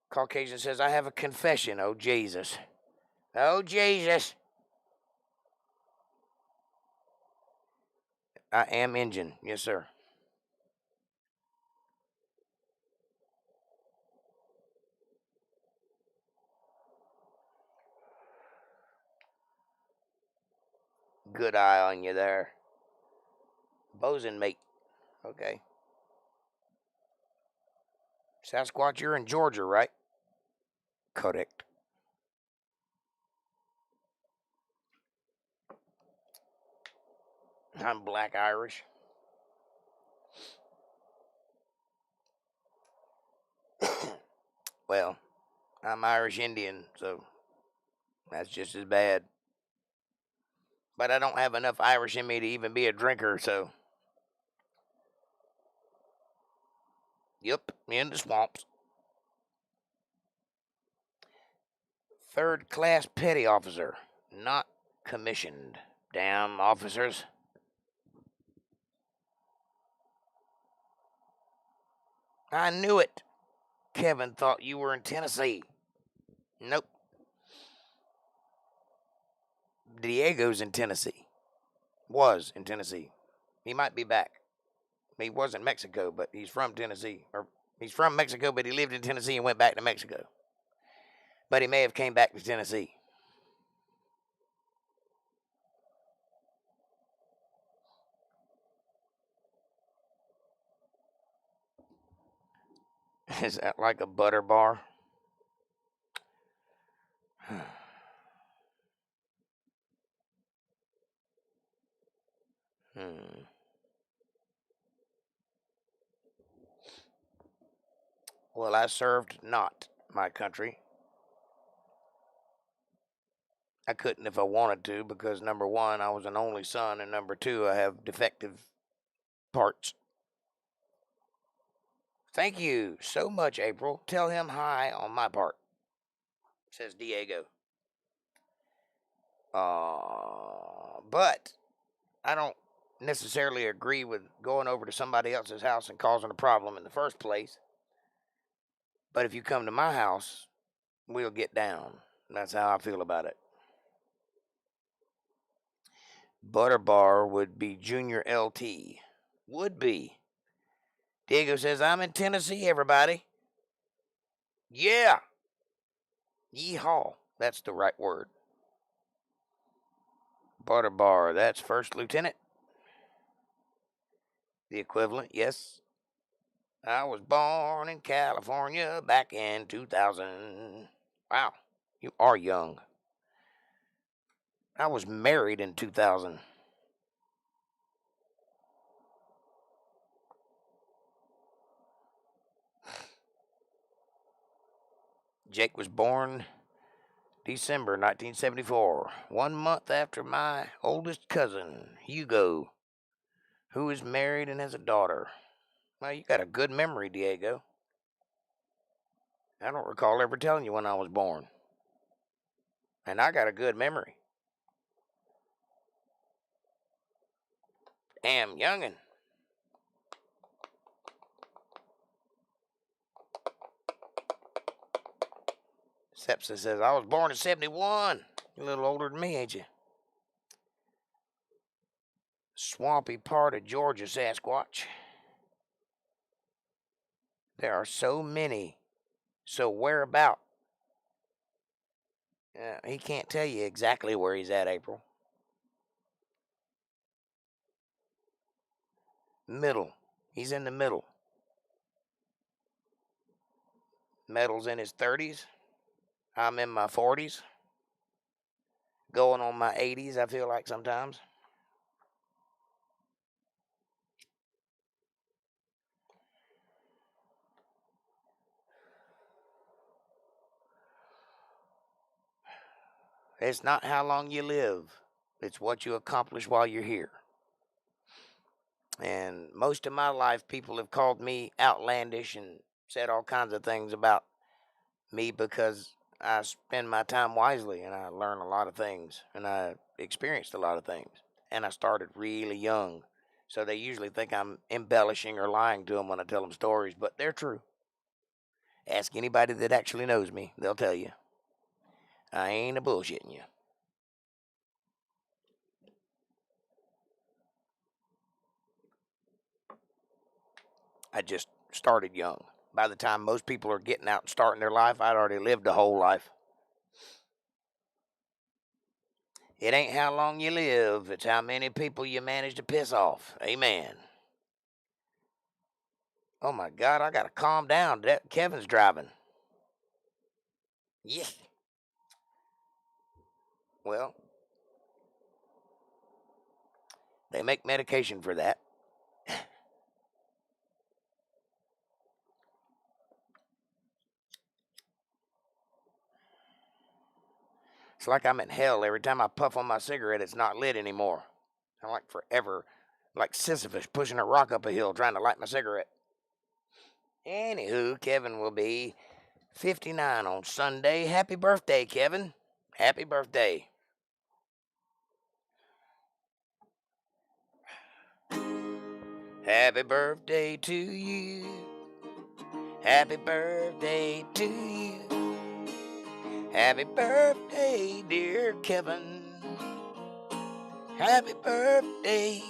Caucasian says, I have a confession. Oh, Jesus. Oh, Jesus. I am Injun. Yes, sir. Good eye on you there. Bosun mate. Okay. Sasquatch, you're in Georgia, right? Correct. I'm black Irish. Well, I'm Irish Indian, so that's just as bad. But I don't have enough Irish in me to even be a drinker, so. Yep, in the swamps. Third class petty officer, not commissioned. Damn officers. I knew it. Kevin thought you were in Tennessee. Nope. Diego's in Tennessee. Was in Tennessee. He might be back. He was in Mexico, but he's from Tennessee. Or he's from Mexico, but he lived in Tennessee and went back to Mexico. But he may have came back to Tennessee. Is that like a butter bar? Hmm. Well, I served not my country. I couldn't if I wanted to because number one, I was an only son, and number two, I have defective parts. Thank you so much, April. Tell him hi on my part, says Diego. But I don't necessarily agree with going over to somebody else's house and causing a problem in the first place. But if you come to my house, we'll get down. That's how I feel about it. Butter bar would be Junior LT. Would be. Diego says, I'm in Tennessee, everybody. Yeah. Yeehaw. That's the right word. Butter bar, that's first lieutenant. The equivalent, yes. I was born in California back in 2000. Wow, you are young. I was married in 2000. Jake was born December 1974, 1 month after my oldest cousin, Hugo, who is married and has a daughter. Well, you got a good memory, Diego. I don't recall ever telling you when I was born. And I got a good memory. Damn youngin'. Sepsis says, I was born in 71. You're a little older than me, ain't you? Swampy part of Georgia, Sasquatch. There are so many. So where about? He can't tell you exactly where he's at, April. Middle. He's in the middle. Metal's in his 30s. I'm in my 40s. Going on my 80s, I feel like sometimes. It's not how long you live. It's what you accomplish while you're here. And most of my life, people have called me outlandish and said all kinds of things about me because I spend my time wisely and I learn a lot of things and I experienced a lot of things. And I started really young. So they usually think I'm embellishing or lying to them when I tell them stories, but they're true. Ask anybody that actually knows me, they'll tell you. I ain't a bullshitting you. I just started young. By the time most people are getting out and starting their life, I'd already lived a whole life. It ain't how long you live, it's how many people you manage to piss off. Amen. Oh my God, I gotta calm down. Kevin's driving. Yeah. Well, they make medication for that. It's like I'm in hell. Every time I puff on my cigarette, it's not lit anymore. I'm like forever, like Sisyphus pushing a rock up a hill trying to light my cigarette. Anywho, Kevin will be 59 on Sunday. Happy birthday, Kevin. Happy birthday. Happy birthday to you. Happy birthday to you. Happy birthday, dear Kevin. Happy birthday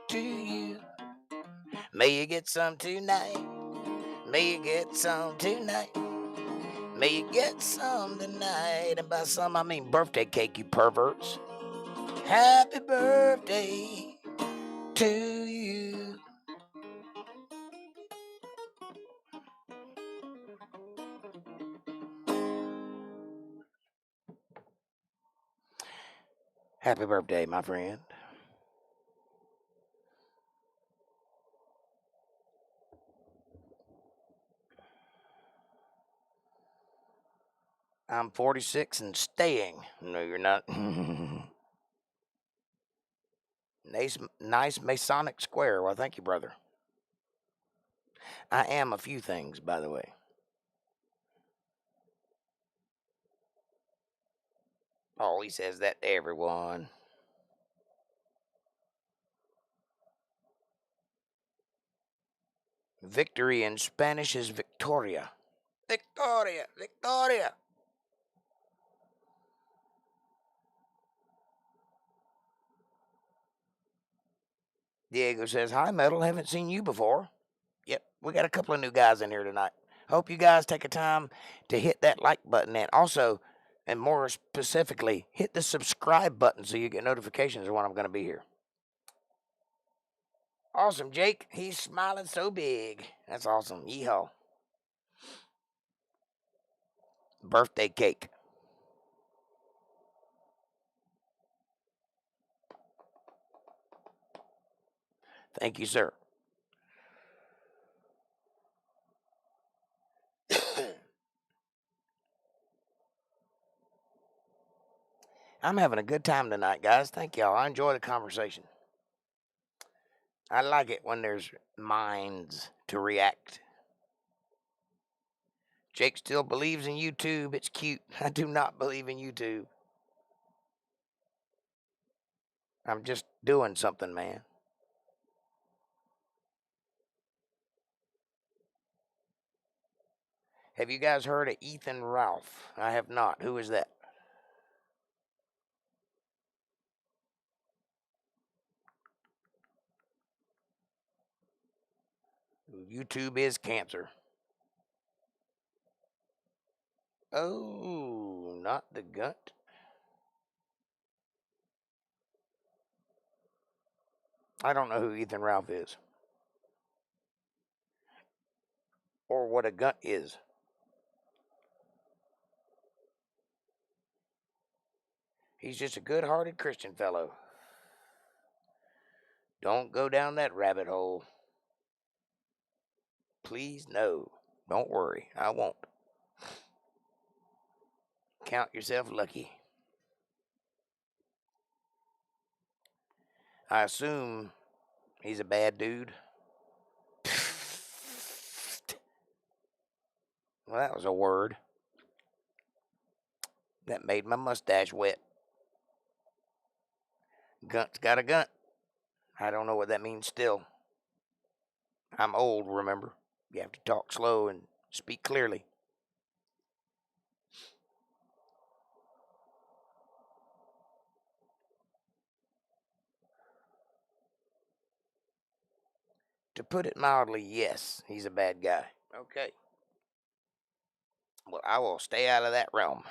to you. May you get some tonight. May you get some tonight. May you get some tonight. And by some, I mean birthday cake, you perverts. Happy birthday to you. Happy birthday, my friend. I'm 46 and staying. No, you're not. Nice Masonic square. Well, thank you, brother. I am a few things, by the way. Oh, he says that to everyone. Victory in Spanish is Victoria. Victoria, Victoria. Diego says, hi, Metal. Haven't seen you before. Yep, we got a couple of new guys in here tonight. Hope you guys take a time to hit that like button and also, and more specifically, hit the subscribe button so you get notifications of when I'm going to be here. Awesome, Jake. He's smiling so big. That's awesome. Yeehaw. Birthday cake. Thank you, sir. I'm having a good time tonight, guys. Thank y'all. I enjoy the conversation. I like it when there's minds to react. Jake still believes in YouTube. It's cute. I do not believe in YouTube. I'm just doing something, man. Have you guys heard of Ethan Ralph? I have not. Who is that? YouTube is cancer. Oh, not the gut. I don't know who Ethan Ralph is. Or what a gut is. He's just a good-hearted Christian fellow. Don't go down that rabbit hole. Please, no. Don't worry. I won't. Count yourself lucky. I assume he's a bad dude. Well, that was a word. That made my mustache wet. Gunt's got a gun. I don't know what that means still. I'm old, remember? You have to talk slow and speak clearly. To put it mildly, yes, he's a bad guy. Okay. Well, I will stay out of that realm.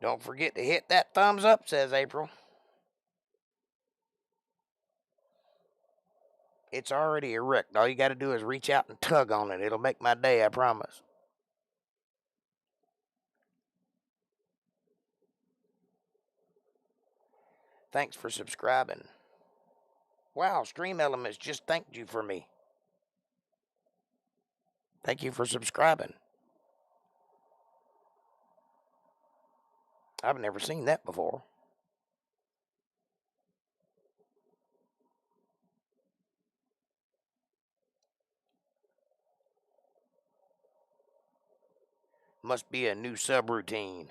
Don't forget to hit that thumbs up, says April. It's already erect. All you got to do is reach out and tug on it. It'll make my day, I promise. Thanks for subscribing. Wow, Stream Elements just thanked you for me. Thank you for subscribing. I've never seen that before. Must be a new subroutine.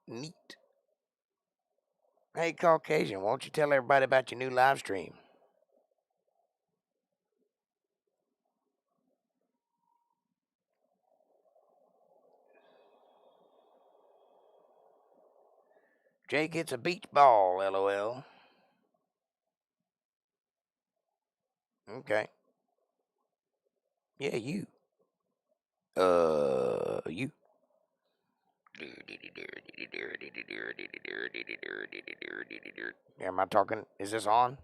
Neat. Hey, Caucasian, won't you tell everybody about your new live stream? Jay gets a beach ball, LOL. Okay. Yeah, you. You. Am I talking? Is this on?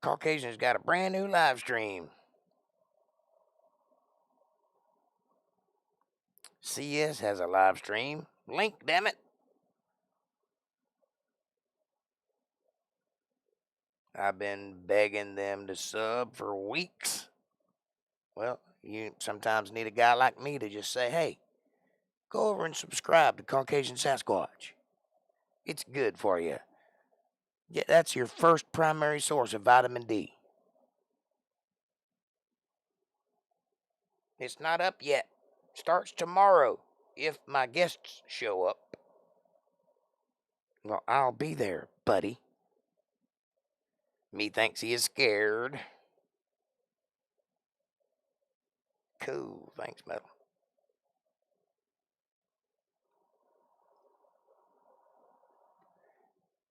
Caucasian's got a brand new live stream. CS has a live stream. Link, damn it. I've been begging them to sub for weeks. Well, you sometimes need a guy like me to just say, hey, go over and subscribe to Caucasian Sasquatch. It's good for you. Yeah, that's your first primary source of vitamin D. It's not up yet. Starts tomorrow if my guests show up. Well, I'll be there, buddy. Me thinks he is scared. Cool. Thanks, Metal.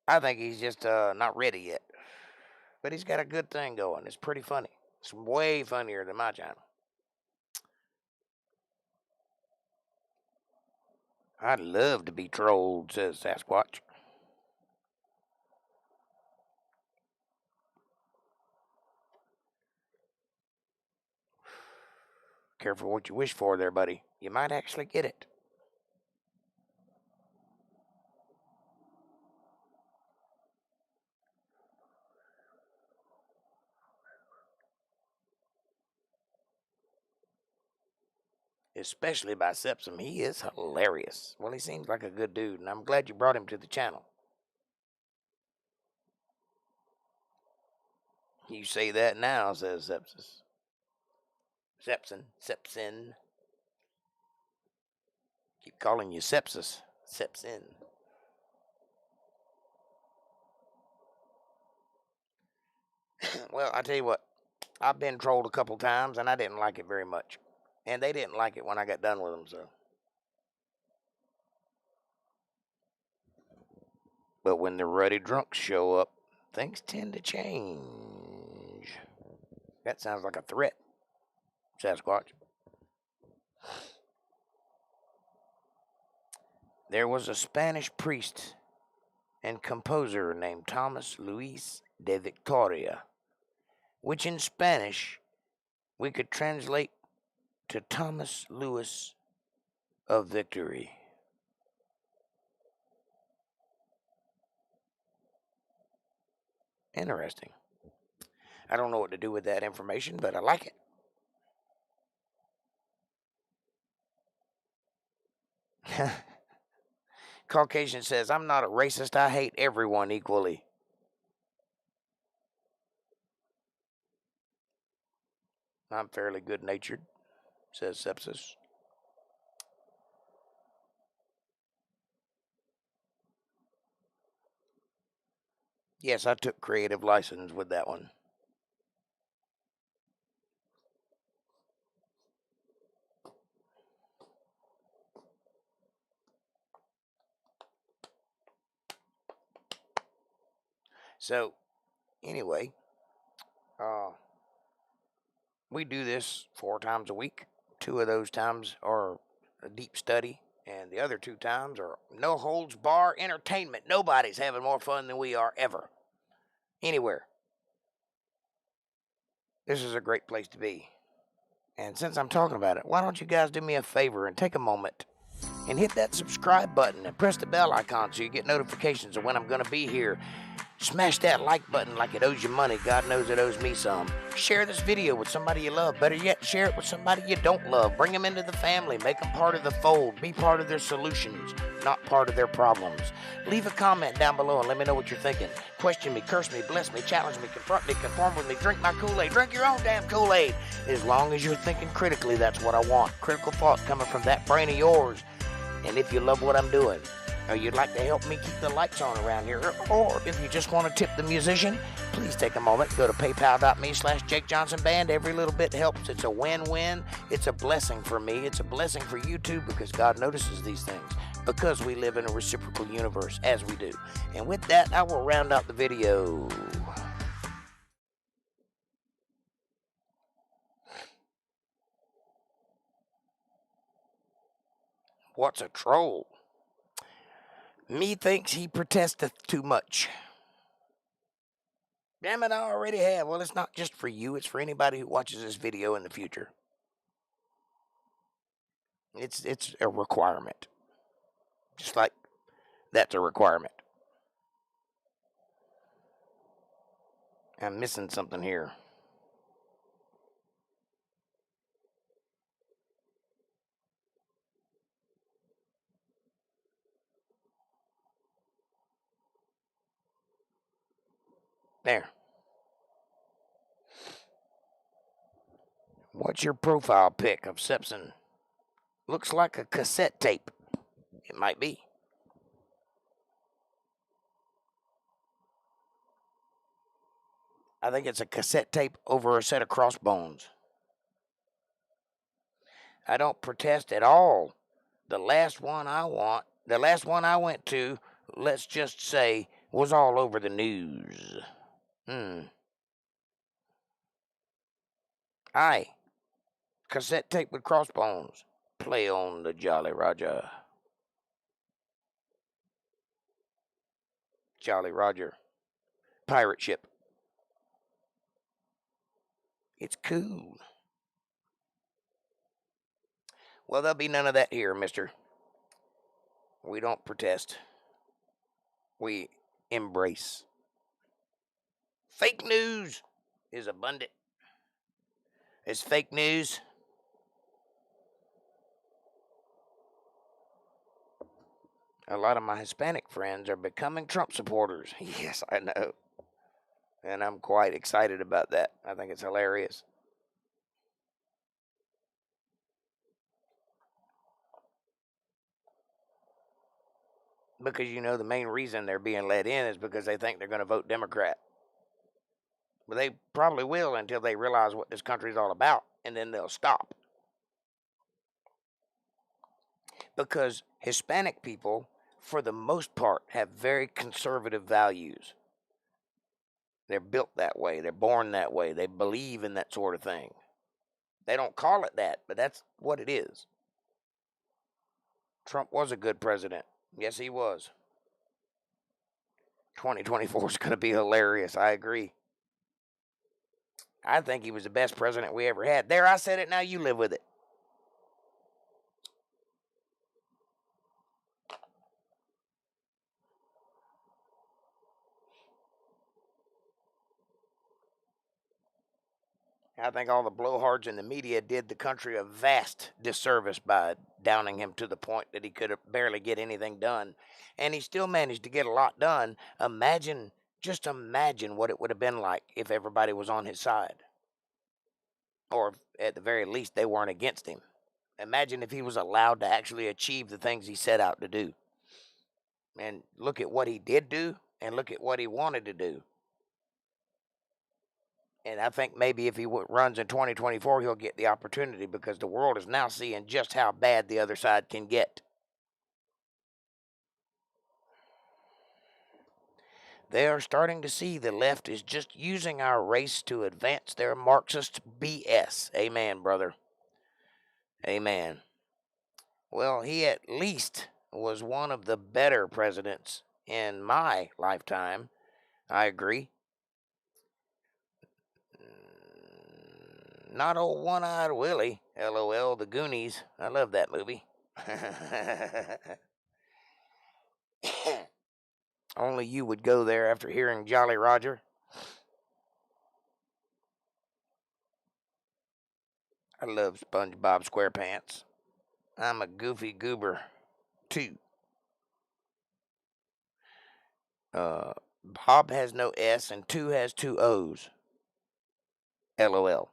I think he's just not ready yet. But he's got a good thing going. It's pretty funny. It's way funnier than my channel. I'd love to be trolled, says Sasquatch. Careful what you wish for there, buddy. you might actually get it. Especially by Sepsim. He is hilarious. Well, he seems like a good dude, and I'm glad you brought him to the channel. You say that now, says Sepsis. Sepsin. Keep calling you Sepsis. Sepsin. Well, I tell you what, I've been trolled a couple times, and I didn't like it very much. And they didn't like it when I got done with them, so. But when the ruddy drunks show up, things tend to change. That sounds like a threat, Sasquatch. There was a Spanish priest and composer named Thomas Luis de Victoria, which in Spanish we could translate to Thomas Lewis of Victory. Interesting. I don't know what to do with that information, but I like it. Caucasian says, I'm not a racist. I hate everyone equally. I'm fairly good-natured, says Sepsis. Yes, I took creative license with that one. So, anyway, we do this 4 times a week. 2 of those times are a deep study, and the other 2 times are no holds bar entertainment. Nobody's having more fun than we are ever. Anywhere. This is a great place to be. And since I'm talking about it, why don't you guys do me a favor and take a moment and hit that subscribe button and press the bell icon so you get notifications of when I'm going to be here. Smash that like button like it owes you money. God knows it owes me some. Share this video with somebody you love. Better yet, share it with somebody you don't love. Bring them into the family. Make them part of the fold. Be part of their solutions, not part of their problems. Leave a comment down below and let me know what you're thinking. Question me, curse me, bless me, challenge me, confront me, conform with me, drink my Kool-Aid. Drink your own damn Kool-Aid. As long as you're thinking critically, that's what I want. Critical thought coming from that brain of yours. And if you love what I'm doing, or you'd like to help me keep the lights on around here, or if you just want to tip the musician, please take a moment. Go to paypal.me/JakeJohnsonBand. Every little bit helps. It's a win-win. It's a blessing for me. It's a blessing for you too, because God notices these things, because we live in a reciprocal universe, as we do. And with that, I will round out the video. What's a troll? Me thinks he protesteth too much. Damn it, I already have. Well, it's not just for you. It's for anybody who watches this video in the future. It's a requirement. Just like that's a requirement. I'm missing something here. There. What's your profile pic of Sepson? Looks like a cassette tape. It might be. I think it's a cassette tape over a set of crossbones. I don't protest at all. The last one I went to, let's just say, was all over the news. Aye. Cassette tape with crossbones. Play on the Jolly Roger. Jolly Roger. Pirate ship. It's cool. Well, there'll be none of that here, mister. We don't protest. We embrace. Fake news is abundant. It's fake news. A lot of my Hispanic friends are becoming Trump supporters. Yes, I know. And I'm quite excited about that. I think it's hilarious. Because the main reason they're being let in is because they think they're going to vote Democrat. But they probably will until they realize what this country's all about, and then they'll stop. Because Hispanic people, for the most part, have very conservative values. They're built that way. They're born that way. They believe in that sort of thing. They don't call it that, but that's what it is. Trump was a good president. Yes, he was. 2024 is going to be hilarious. I agree. I think he was the best president we ever had. There, I said it. Now you live with it. I think all the blowhards in the media did the country a vast disservice by downing him to the point that he could barely get anything done. And he still managed to get a lot done. Just imagine what it would have been like if everybody was on his side. Or at the very least, they weren't against him. Imagine if he was allowed to actually achieve the things he set out to do. And look at what he did do, and look at what he wanted to do. And I think maybe if he runs in 2024, he'll get the opportunity because the world is now seeing just how bad the other side can get. They are starting to see the left is just using our race to advance their Marxist BS. Amen, brother. Amen. Well, he at least was one of the better presidents in my lifetime. I agree. Not old one-eyed Willie. LOL, the Goonies. I love that movie. Only you would go there after hearing Jolly Roger. I love SpongeBob SquarePants. I'm a goofy goober, too. Bob has no S and 2 has 2 O's. LOL.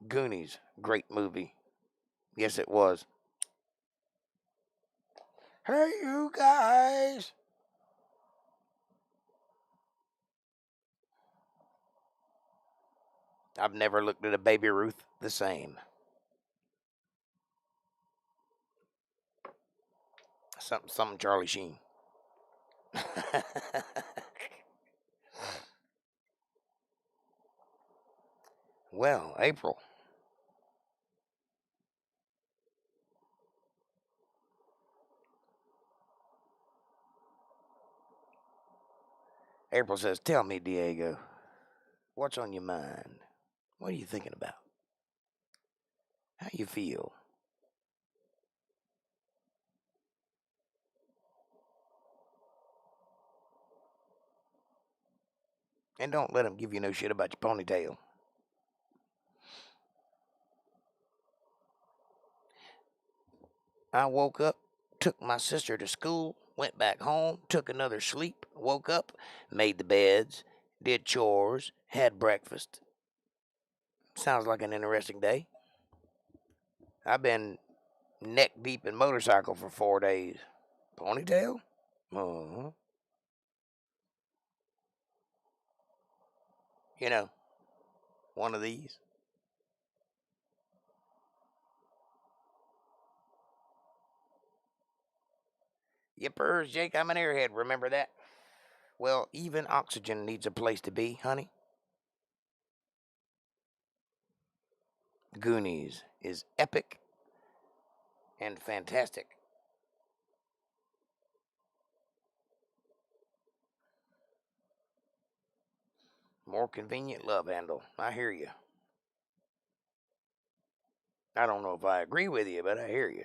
Goonies, great movie. Yes, it was. Hey, you guys. I've never looked at a Baby Ruth the same. Something Charlie Sheen. Well, April. April says, tell me, Diego, what's on your mind? What are you thinking about? How you feel? And don't let them give you no shit about your ponytail. I woke up, took my sister to school, went back home, took another sleep, woke up, made the beds, did chores, had breakfast. Sounds like an interesting day. I've been neck deep in motorcycle for 4 days. Ponytail? Uh-huh. One of these. Yippers, Jake, I'm an airhead, remember that? Well, even oxygen needs a place to be, honey. Goonies is epic and fantastic. More convenient love handle. I hear you. I don't know if I agree with you, but I hear you.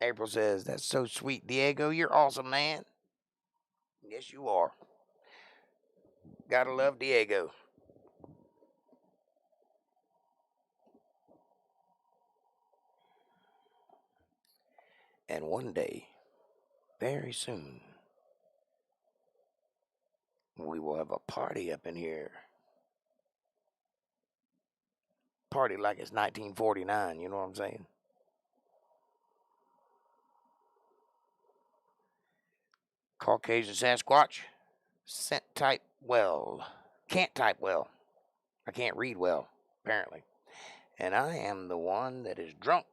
April says, that's so sweet, Diego. You're awesome, man. Yes, you are. Gotta love Diego. And one day, very soon, we will have a party up in here. Party like it's 1949, you know what I'm saying? Caucasian Sasquatch. Type well. Can't type well. I can't read well, apparently. And I am the one that is drunk.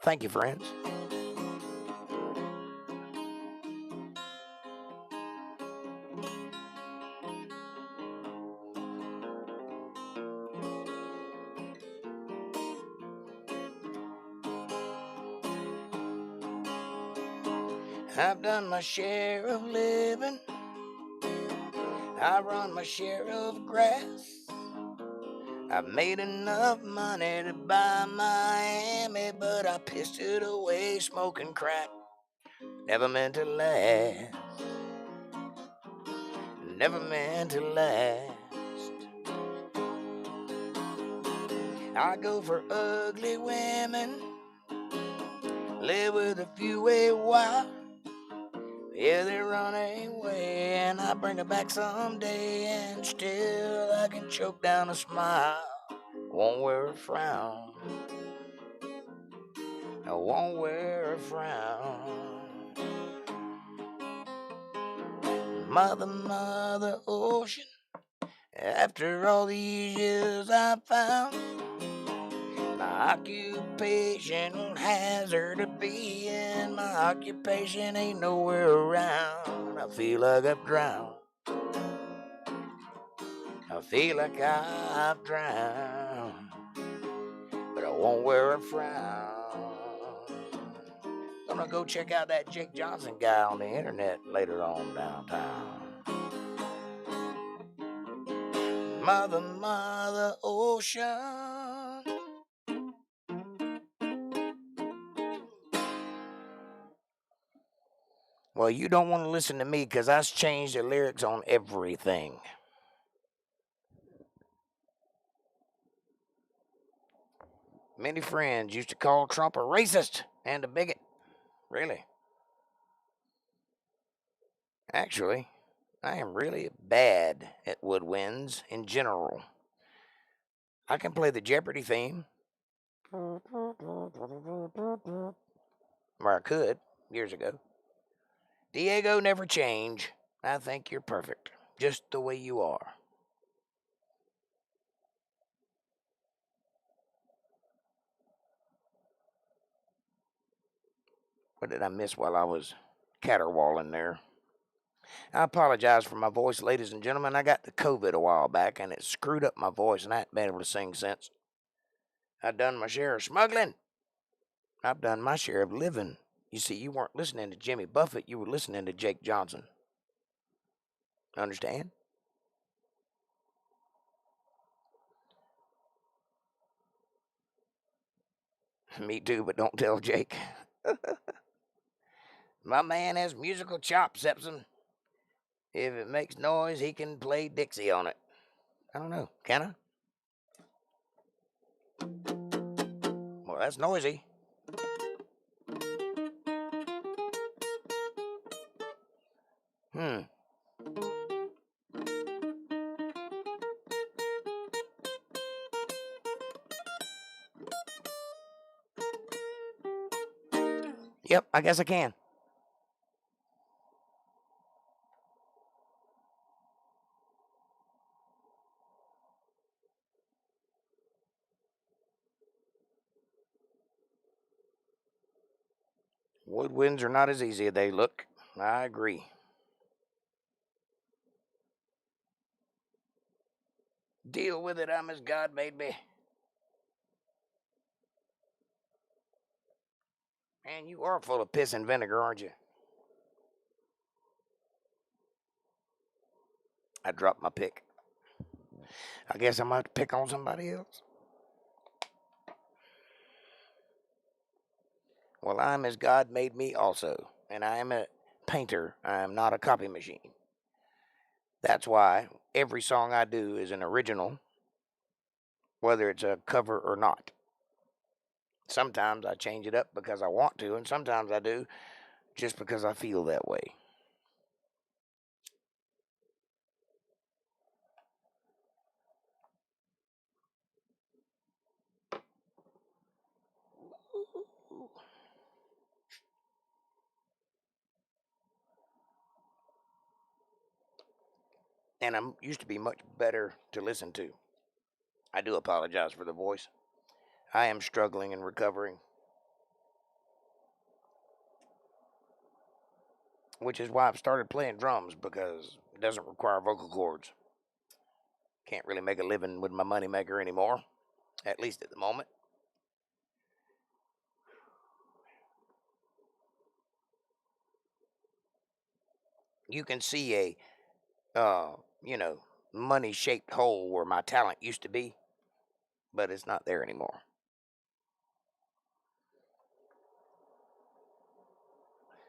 Thank you, friends. I've done my share of living. I run my share of grass. I've made enough money to buy Miami, but I pissed it away smoking crack. Never meant to last. Never meant to last. I go for ugly women, live with a few a while. Yeah, they run away, and I bring her back someday, and still I can choke down a smile. Won't wear a frown. I won't wear a frown. Mother, Mother Ocean, after all these years I found my occupational hazard of being. My occupation ain't nowhere around. I feel like I've drowned. I feel like I've drowned, but I won't wear a frown. Gonna go check out that Jake Johnson guy on the internet later on downtown. Mother, Mother Ocean. Well, you don't want to listen to me because I changed the lyrics on everything. Many friends used to call Trump a racist and a bigot. Really? Actually, I am really bad at woodwinds in general. I can play the Jeopardy theme. Or I could, years ago. Diego, never change. I think you're perfect, just the way you are. What did I miss while I was caterwauling there? I apologize for my voice, ladies and gentlemen. I got the COVID a while back, and it screwed up my voice, and I haven't been able to sing since. I've done my share of smuggling. I've done my share of living. You see, you weren't listening to Jimmy Buffett. You were listening to Jake Johnson. Understand? Me too, but don't tell Jake. My man has musical chops, Epson. If it makes noise, he can play Dixie on it. I don't know. Can I? Well, that's noisy. Yep, I guess I can. Woodwinds are not as easy as they look. I agree. Deal with it. I'm as God made me. Man, you are full of piss and vinegar, aren't you? I dropped my pick. I guess I'm about to pick on somebody else. Well, I'm as God made me also, and I am a painter. I am not a copy machine. That's why every song I do is an original, whether it's a cover or not. Sometimes I change it up because I want to, and sometimes I do just because I feel that way. And I used to be much better to listen to. I do apologize for the voice. I am struggling and recovering. which is why I've started playing drums, because it doesn't require vocal cords. Can't really make a living with my moneymaker anymore, at least at the moment. You can see a, money-shaped hole where my talent used to be, but it's not there anymore.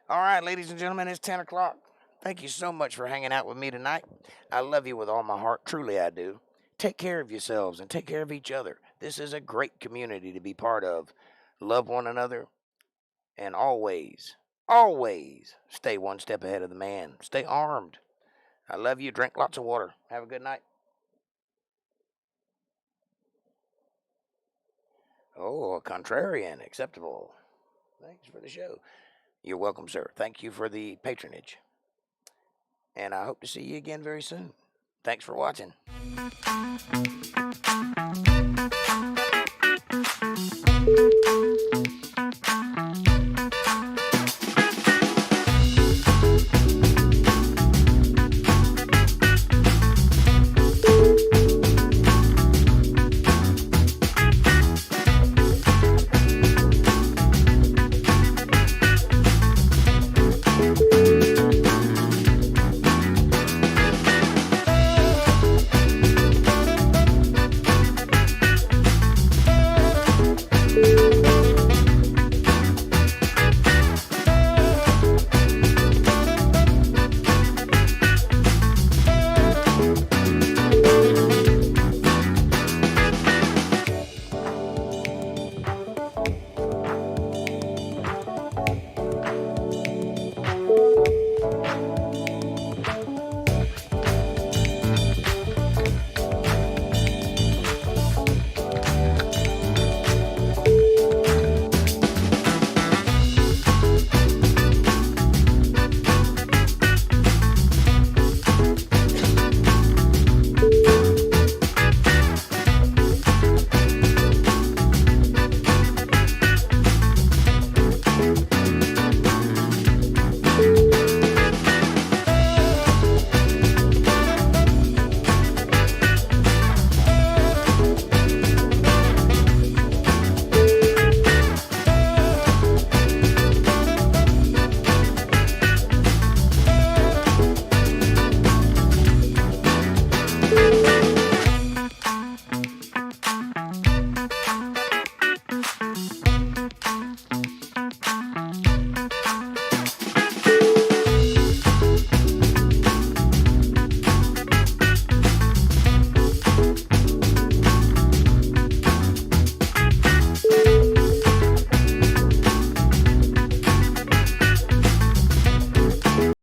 All right, ladies and gentlemen, it's 10 o'clock. Thank you so much for hanging out with me tonight. I love you with all my heart. Truly, I do. Take care of yourselves and take care of each other. This is a great community to be part of. Love one another, and always, always stay one step ahead of the man. Stay armed. I love you. Drink lots of water. Have a good night. Oh, a contrarian. Acceptable. Thanks for the show. You're welcome, sir. Thank you for the patronage. And I hope to see you again very soon. Thanks for watching.